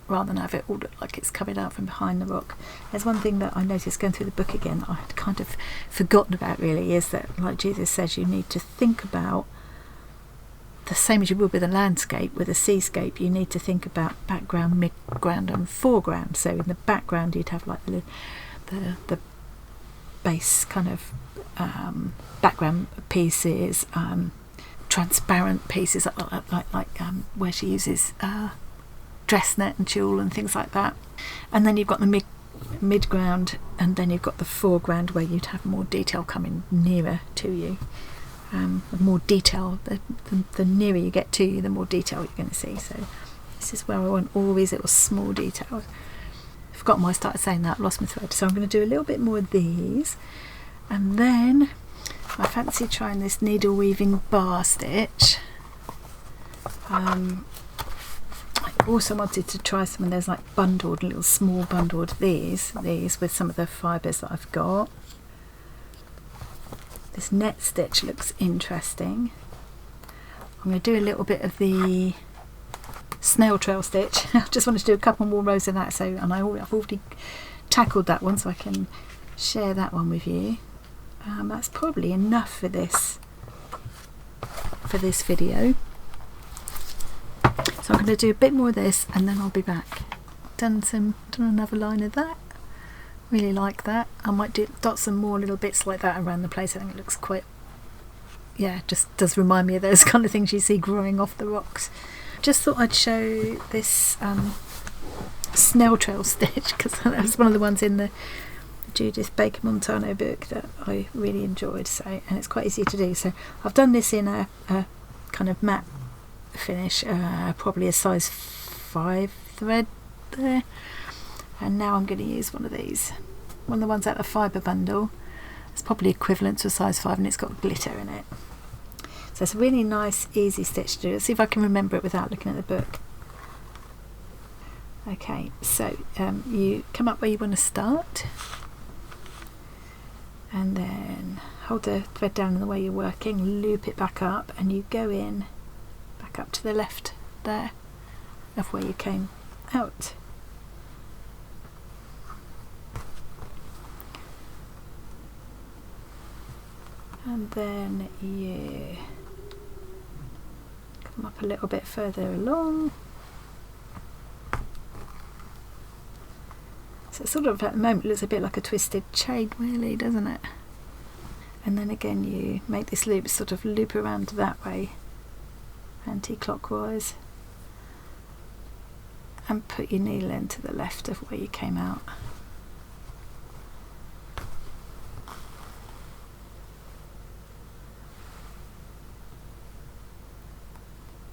rather than have it all look like it's coming out from behind the rock. There's one thing that I noticed going through the book again that I had kind of forgotten about really, is that, like Judith says, you need to think about the same as you would with a landscape. With a seascape, you need to think about background, midground and foreground. So in the background you'd have like the base kind of background pieces, transparent pieces like where she uses dress net and tulle and things like that, and then you've got the midground, and then you've got the foreground where you'd have more detail coming nearer to you. The more detail, the nearer you get to you, the more detail you're going to see. So this is where I want all these little small details. I forgot why I started saying that, lost my thread. So I'm going to do a little bit more of these, and then I fancy trying this needle weaving bar stitch. I also wanted to try some of those like bundled, little small bundled these with some of the fibres that I've got. This net stitch looks interesting. I'm going to do a little bit of the snail trail stitch. I just wanted to do a couple more rows of that, and I've already tackled that one, so I can share that one with you. That's probably enough for this video. So I'm going to do a bit more of this, and then I'll be back. Done another line of that. Really like that. I might dot some more little bits like that around the place. I think it looks quite, yeah, just does remind me of those kind of things you see growing off the rocks. Just thought I'd show this snail trail stitch, because that was one of the ones in the Judith Baker Montano book that I really enjoyed. So, and it's quite easy to do. So I've done this in a kind of matte finish, probably a size 5 thread there, and now I'm going to use one of these, one of the ones out of the fibre bundle. It's probably equivalent to a size 5, and it's got glitter in it. So it's a really nice easy stitch to do. Let's see if I can remember it without looking at the book. Okay, so you come up where you want to start, and then hold the thread down in the way you're working, loop it back up, and you go in back up to the left there of where you came out. And then you come up a little bit further along. So it sort of at the moment looks a bit like a twisted chain really, doesn't it? And then again you make this loop, sort of loop around that way, anti-clockwise, and put your needle end to the left of where you came out.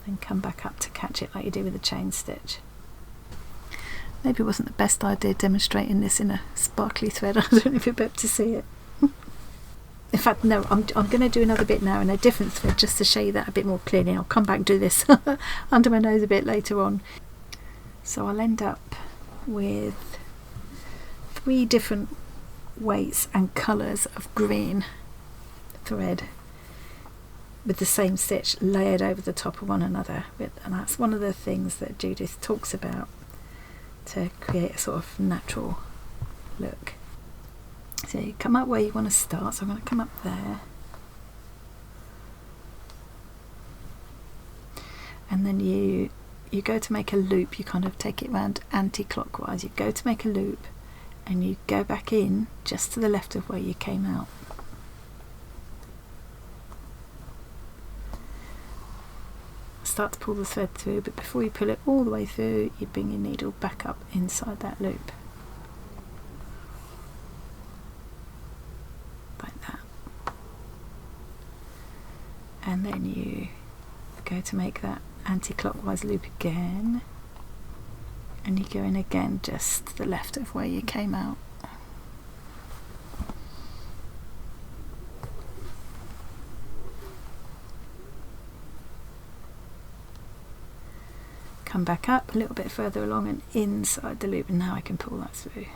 Then come back up to catch it like you do with a chain stitch. Maybe it wasn't the best idea demonstrating this in a sparkly thread. I don't know if you'll be able to see it. In fact, no, I'm going to do another bit now in a different thread just to show you that a bit more clearly. I'll come back and do this under my nose a bit later on. So I'll end up with 3 different weights and colours of green thread with the same stitch layered over the top of one another. And that's one of the things that Judith talks about, to create a sort of natural look. So you come up where you want to start, so I'm going to come up there, and then you go to make a loop. You kind of take it round anti-clockwise. You go to make a loop and you go back in just to the left of where you came out. Start to pull the thread through, but before you pull it all the way through, you bring your needle back up inside that loop, like that. And then you go to make that anti-clockwise loop again, and you go in again just to the left of where you came out. Come back up a little bit further along and inside the loop, and now I can pull that through.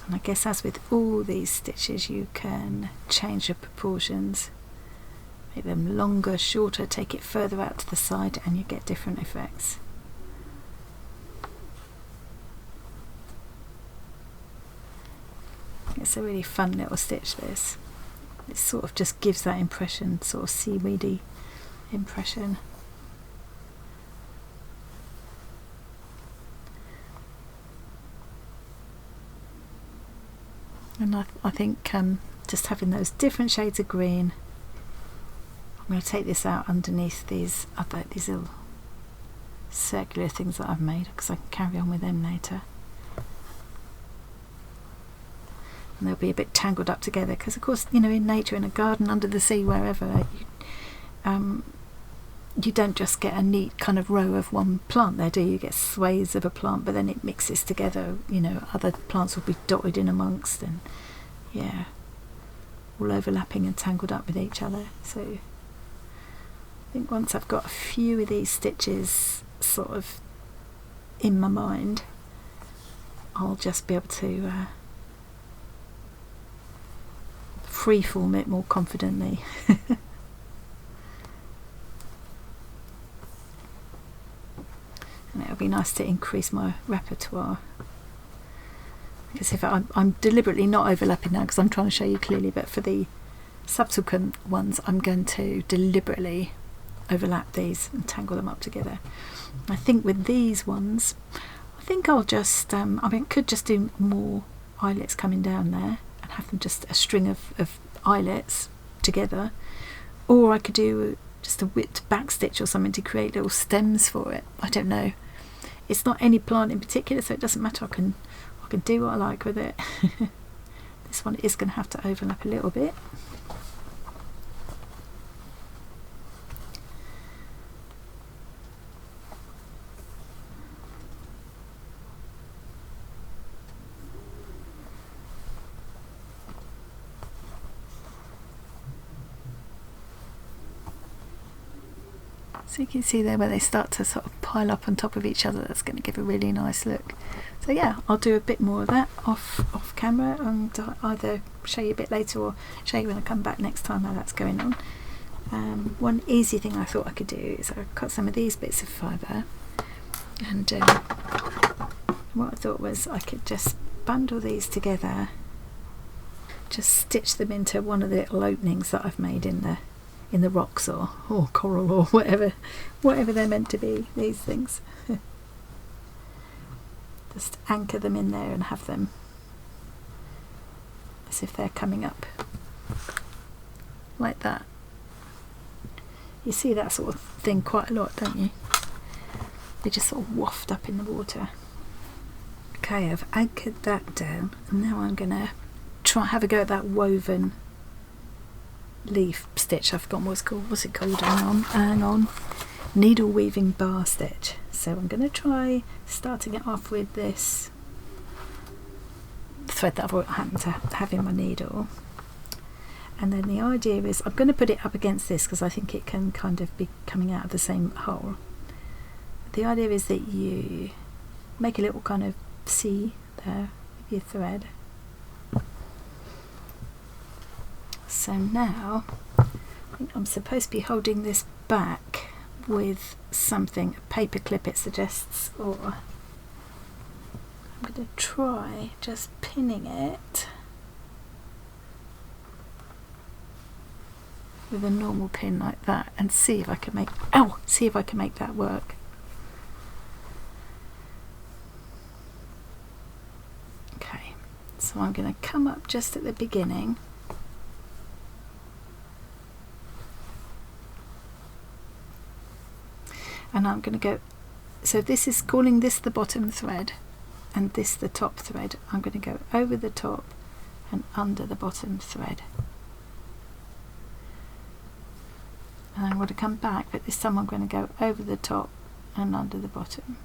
And I guess as with all these stitches, you can change the proportions, make them longer, shorter, take it further out to the side, and you get different effects. It's a really fun little stitch, this. It sort of just gives that impression, sort of seaweedy impression. And I think just having those different shades of green, I'm going to take this out underneath these little circular things that I've made, because I can carry on with them later. And they'll be a bit tangled up together, because of course, you know, in nature, in a garden, under the sea, wherever, you don't just get a neat kind of row of one plant there, do you? You get swathes of a plant, but then it mixes together, you know, other plants will be dotted in amongst, and yeah, all overlapping and tangled up with each other. So I think once I've got a few of these stitches sort of in my mind, I'll just be able to freeform it more confidently. And it'll be nice to increase my repertoire, because if I'm deliberately not overlapping now because I'm trying to show you clearly, but for the subsequent ones I'm going to deliberately overlap these and tangle them up together. I think with these ones, I think I'll just I mean, I could just do more eyelets coming down there and have them just a string of eyelets together, or I could do just a whipped back stitch or something to create little stems for it. I don't know. It's not any plant in particular, so it doesn't matter. I can do what I like with it. This one is going to have to overlap a little bit. So you can see there where they start to sort of pile up on top of each other. That's going to give a really nice look. So yeah, I'll do a bit more of that off camera, and either show you a bit later or show you when I come back next time how that's going on. One easy thing I thought I could do is I cut some of these bits of fibre, and what I thought was I could just bundle these together, just stitch them into one of the little openings that I've made in the rocks or coral or whatever they're meant to be, these things. Just anchor them in there and have them as if they're coming up like that. You see that sort of thing quite a lot, don't you? They just sort of waft up in the water. Okay, I've anchored that down, and now I'm going to try have a go at that woven leaf stitch. I've forgotten what it's called. What's it called? Hang on. Needle weaving bar stitch. So I'm going to try starting it off with this thread that I've happened to have in my needle, and then the idea is I'm going to put it up against this because I think it can kind of be coming out of the same hole. The idea is that you make a little kind of C there with your thread. So now I think I'm supposed to be holding this back with something, a paper clip it suggests, or I'm going to try just pinning it with a normal pin like that and see if I can make that work. Okay, so I'm going to come up just at the beginning . And I'm going to go, so this is calling this the bottom thread and this the top thread. I'm going to go over the top and under the bottom thread. And I'm going to come back, but this time I'm going to go over the top and under the bottom.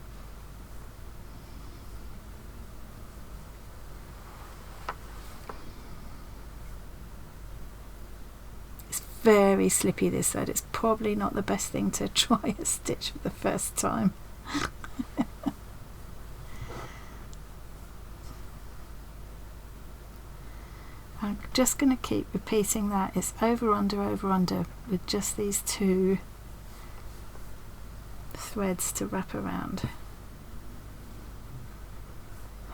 Very slippy, this thread. It's probably not the best thing to try a stitch for the first time. I'm just going to keep repeating that. It's over under with just these two threads to wrap around.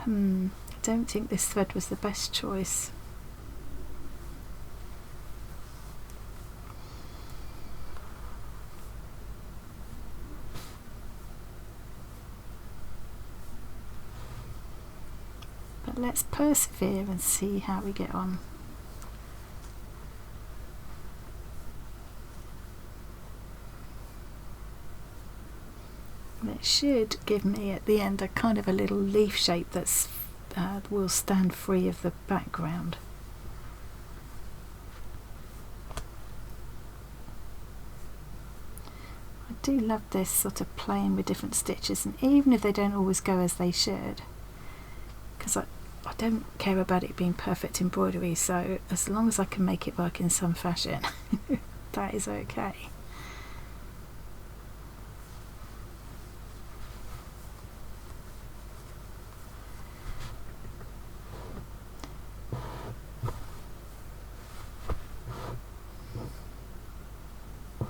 I don't think this thread was the best choice. Let's persevere and see how we get on. It should give me at the end a kind of a little leaf shape that's will stand free of the background. I do love this sort of playing with different stitches, and even if they don't always go as they should, because I don't care about it being perfect embroidery, so as long as I can make it work in some fashion, that is okay.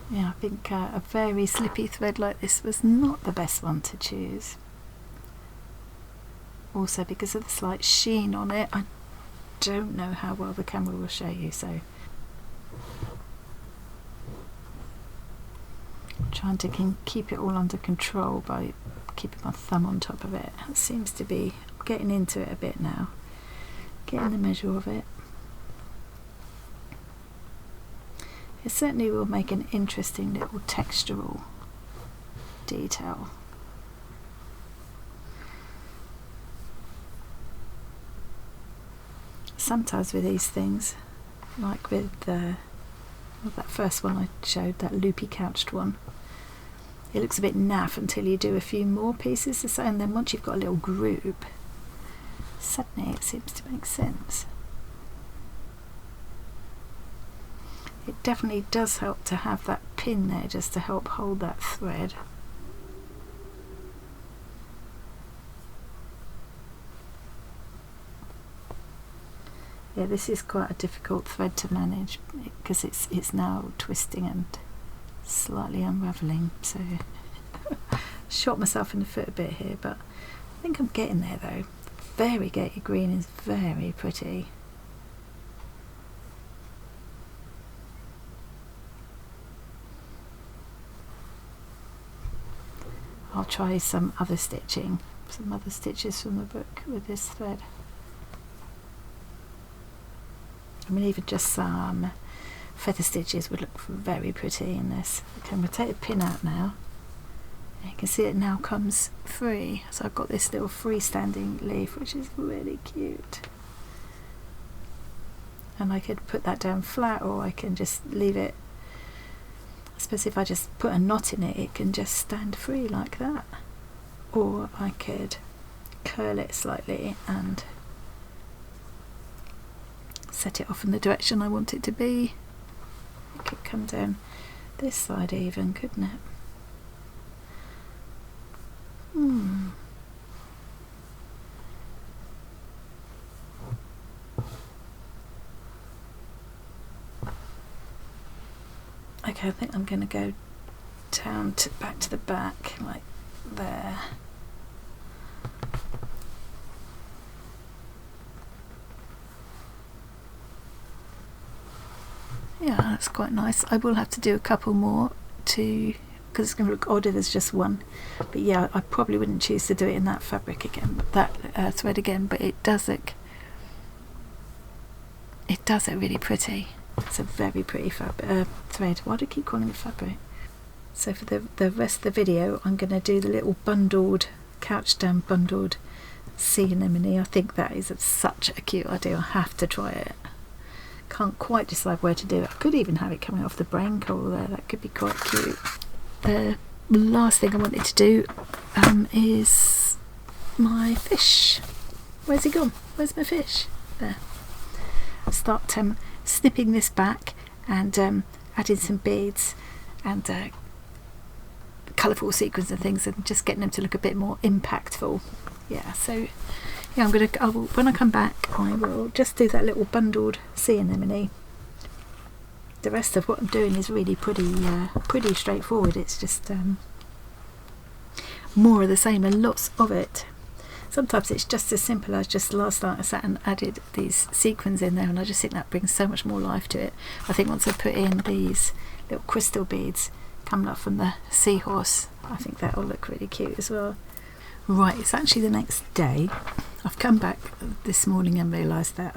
Yeah, I think a very slippy thread like this was not the best one to choose. Also, because of the slight sheen on it, I don't know how well the camera will show you, so I'm trying to keep it all under control by keeping my thumb on top of it. It seems to be getting into it a bit now, getting the measure of it. It certainly will make an interesting little textural detail. Sometimes with these things, like with that first one I showed, that loopy couched one, it looks a bit naff until you do a few more pieces or so, and then once you've got a little group, suddenly it seems to make sense. It definitely does help to have that pin there just to help hold that thread. Yeah, this is quite a difficult thread to manage because it's now twisting and slightly unravelling, so shot myself in the foot a bit here, but I think I'm getting there though. Variegated green is very pretty. I'll try some other stitching, some other stitches from the book with this thread. I mean, even just some feather stitches would look very pretty in this. Okay, I'm going to take the pin out now. You can see it now comes free. So I've got this little freestanding leaf, which is really cute. And I could put that down flat, or I can just leave it. I suppose if I just put a knot in it, it can just stand free like that. Or I could curl it slightly and set it off in the direction I want it to be. It could come down this side even, couldn't it? Okay, I think I'm going to go down to back to the back, like there. Yeah, that's quite nice. I will have to do a couple more because it's going to look odd if there's just one. But yeah, I probably wouldn't choose to do it in that fabric again, but that thread again. But it does look really pretty. It's a very pretty thread. Why do I keep calling it fabric? So for the rest of the video, I'm going to do the little bundled, couch down bundled sea anemone. I think that is such a cute idea. I have to try it. Can't quite decide where to do it. I could even have it coming off the brain coral there. That could be quite cute. The last thing I wanted to do is my fish. Where's he gone? Where's my fish? There. I'll start snipping this back and adding some beads and colourful sequins and things, and just getting them to look a bit more impactful. Yeah, so yeah, when I come back, I will just do that little bundled sea anemone. The rest of what I'm doing is really pretty straightforward. It's just more of the same and lots of it. Sometimes it's just as simple as just last night I sat and added these sequins in there, and I just think that brings so much more life to it. I think once I put in these little crystal beads coming up from the Seahorse, I think that will look really cute as well. Right, it's actually the next day. I've come back this morning and realised that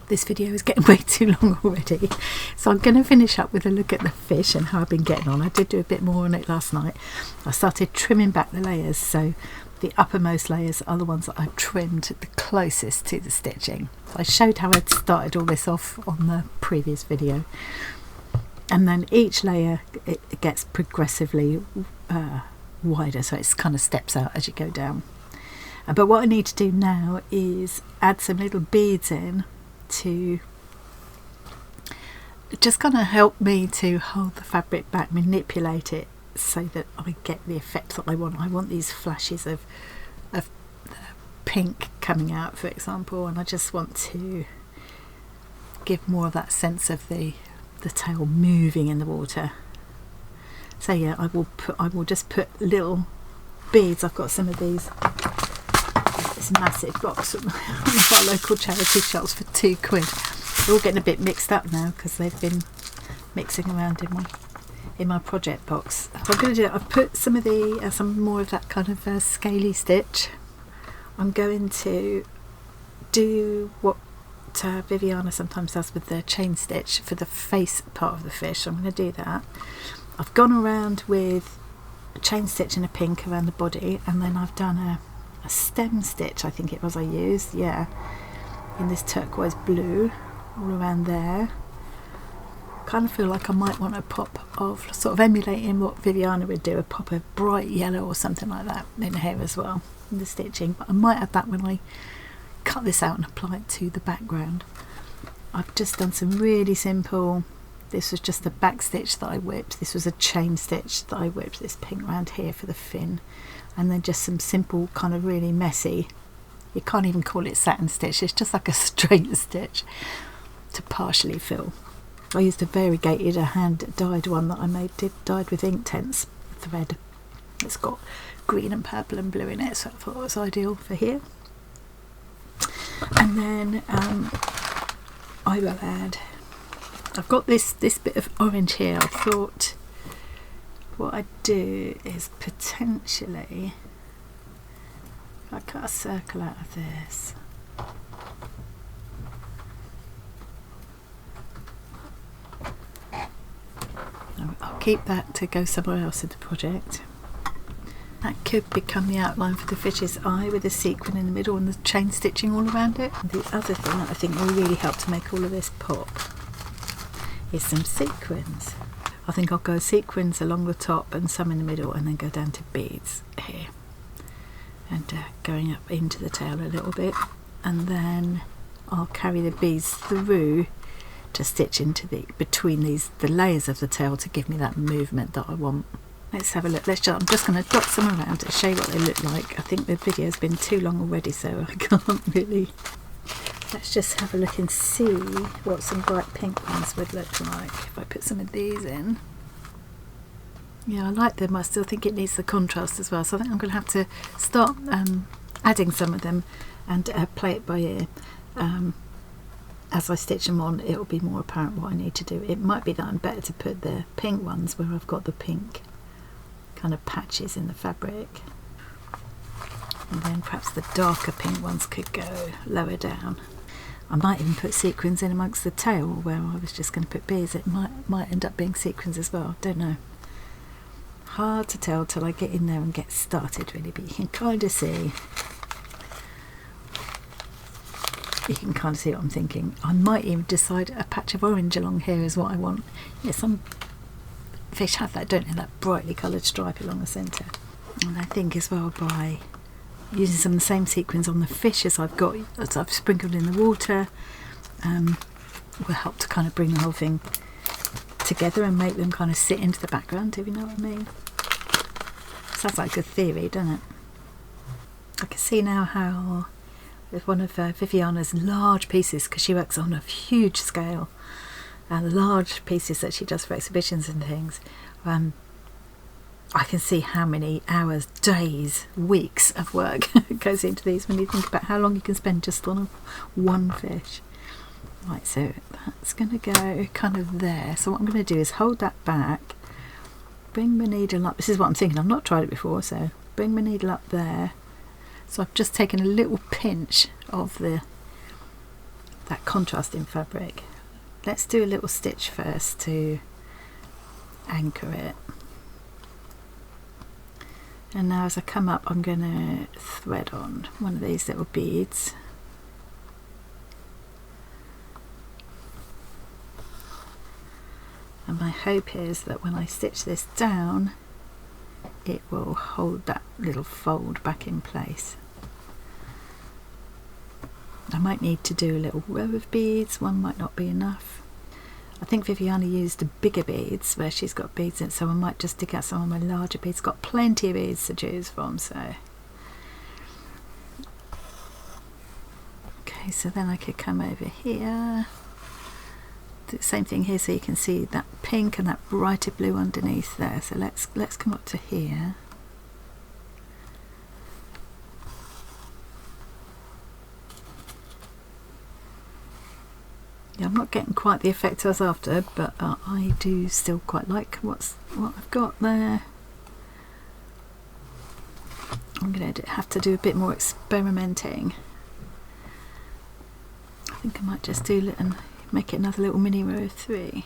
this video is getting way too long already, so I'm going to finish up with a look at the fish and how I've been getting on. I did do a bit more on it last night. I started trimming back the layers, so the uppermost layers are the ones that I've trimmed the closest to the stitching. So I showed how I'd started all this off on the previous video, and then each layer it gets progressively wider, so it kind of steps out as you go down. But what I need to do now is add some little beads in to just kind of help me to hold the fabric back, manipulate it so that I get the effect that I want. I want these flashes of pink coming out, for example, and I just want to give more of that sense of the tail moving in the water. So yeah, I will just put little beads. I've got some of these, this massive box from one of our local charity shops for £2. They're all getting a bit mixed up now because they've been mixing around in my project box. What I'm going to do, I've put some of the some more of that kind of scaly stitch. I'm going to do what Viviana sometimes does with the chain stitch for the face part of the fish. So I'm going to do that. I've gone around with a chain stitch and a pink around the body, and then I've done a stem stitch, I think it was I used, yeah, in this turquoise blue all around there. Kind of feel like I might want a pop of, sort of emulating what Viviana would do, a pop of bright yellow or something like that in here as well in the stitching, but I might add that when I cut this out and apply it to the background. I've just done some really simple This was just a back stitch that I whipped. This was a chain stitch that I whipped, this pink round here for the fin, and then just some simple kind of really messy, you can't even call it satin stitch, it's just like a straight stitch to partially fill. I used a variegated, a hand dyed one that I made, dyed with Inktense thread. It's got green and purple and blue in it, so I thought it was ideal for here. And then I will add, I've got this bit of orange here. I thought what I'd do is potentially, if I cut a circle out of this, I'll keep that to go somewhere else in the project. That could become the outline for the fish's eye with a sequin in the middle and the chain stitching all around it. And the other thing that I think will really help to make all of this pop is some sequins. I think I'll go sequins along the top and some in the middle, and then go down to beads here and going up into the tail a little bit, and then I'll carry the beads through to stitch into between the layers of the tail to give me that movement that I want. Let's have a look. I'm just going to dot some around to show you what they look like. I think the video's been too long already, so I can't really. Let's just have a look and see what some bright pink ones would look like if I put some of these in. Yeah, I like them. I still think it needs the contrast as well, so I think I'm going to have to start adding some of them and play it by ear. As I stitch them on, it will be more apparent what I need to do. It might be that I'm better to put the pink ones where I've got the pink kind of patches in the fabric, and then perhaps the darker pink ones could go lower down. I might even put sequins in amongst the tail where I was just going to put beads. It might end up being sequins as well, don't know. Hard to tell till I get in there and get started really, but you can kind of see what I'm thinking. I might even decide a patch of orange along here is what I want. Yeah, some fish have that, don't they, that brightly coloured stripe along the centre. And I think as well, by using some of the same sequins on the fish as I've sprinkled in the water, will help to kind of bring the whole thing together and make them kind of sit into the background, if you know what I mean. Sounds like a good theory, doesn't it? I can see now how with one of Viviana's large pieces, because she works on a huge scale, and large pieces that she does for exhibitions and things, I can see how many hours, days, weeks of work goes into these when you think about how long you can spend just on one fish. Right, so that's going to go kind of there. So what I'm going to do is hold that back, bring my needle up. This is what I'm thinking. I've not tried it before, so bring my needle up there. So I've just taken a little pinch of that contrasting fabric. Let's do a little stitch first to anchor it. And now as I come up, I'm going to thread on one of these little beads. And my hope is that when I stitch this down, it will hold that little fold back in place. I might need to do a little row of beads, one might not be enough. I think Viviana used the bigger beads where she's got beads in, so I might just dig out some of my larger beads. Got plenty of beads to choose from, so. Okay, so then I could come over here. Do the same thing here so you can see that pink and that brighter blue underneath there. So let's come up to here. Yeah, I'm not getting quite the effect I was after, but I do still quite like what I've got there. I'm going to have to do a bit more experimenting. I think I might just do it and make it another little mini row of 3.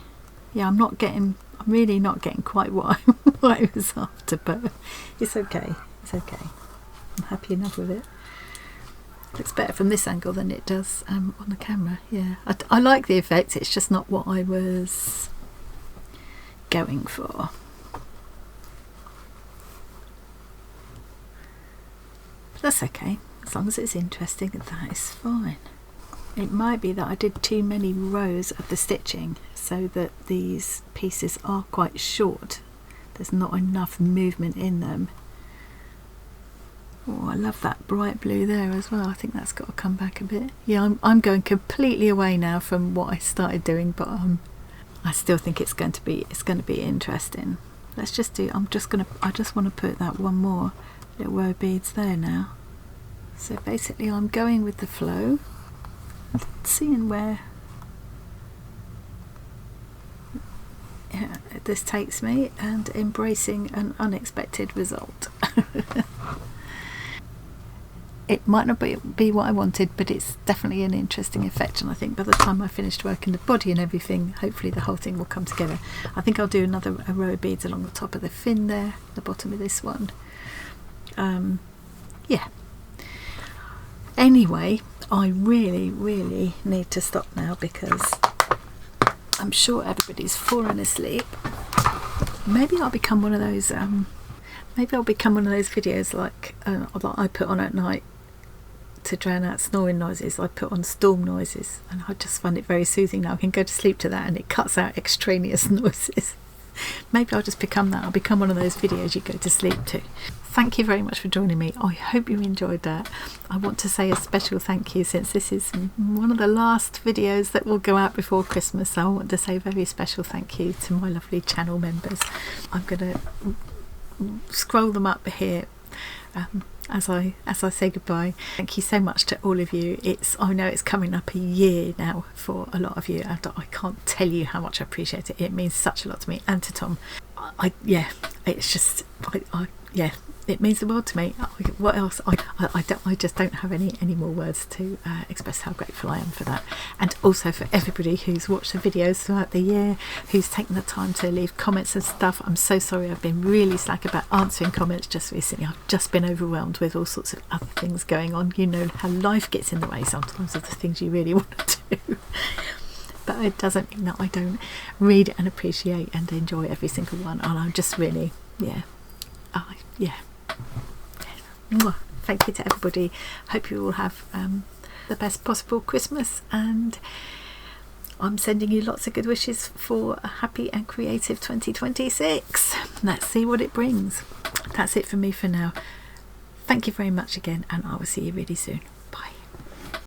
Yeah, I'm really not getting quite what I was after, but it's okay. It's okay. I'm happy enough with it. Looks better from this angle than it does on the camera. Yeah, I like the effect, it's just not what I was going for. But that's okay, as long as it's interesting, that is fine. It might be that I did too many rows of the stitching, so that these pieces are quite short. There's not enough movement in them. Oh, I love that bright blue there as well. I think that's got to come back a bit. Yeah, I'm going completely away now from what I started doing, but I still think it's going to be interesting. Let's just do. I just want to put that one more little row of beads there now. So basically, I'm going with the flow, seeing where this takes me, and embracing an unexpected result. It might not be what I wanted, but it's definitely an interesting effect, and I think by the time I finished working the body and everything, hopefully the whole thing will come together. I think I'll do another row of beads along the top of the fin there, the bottom of this one. Yeah. Anyway, I really need to stop now, because I'm sure everybody's fallen asleep. Maybe I'll become one of those videos like that I put on at night to drown out snoring noises. I put on storm noises, and I just find it very soothing now. I can go to sleep to that, and it cuts out extraneous noises. Maybe I'll just become that. I'll become one of those videos you go to sleep to. Thank you very much for joining me. I hope you enjoyed that. I want to say a special thank you, since this is one of the last videos that will go out before Christmas. So I want to say a very special thank you to my lovely channel members. I'm going to scroll them up here as I say goodbye. Thank you so much to all of you. I know it's coming up a year now for a lot of you, and I can't tell you how much I appreciate it. It means such a lot to me, and to Tom. It's just it means the world to me. What else? I just don't have any more words to express how grateful I am for that, and also for everybody who's watched the videos throughout the year, who's taken the time to leave comments and stuff. I'm so sorry I've been really slack about answering comments just recently. I've just been overwhelmed with all sorts of other things going on. You know how life gets in the way sometimes of the things you really want to do. But it doesn't mean that I don't read and appreciate and enjoy every single one, and I'm just really thank you to everybody. Hope you all have the best possible Christmas, and I'm sending you lots of good wishes for a happy and creative 2026. Let's see what it brings. That's it for me for now. Thank you very much again, and I will see you really soon.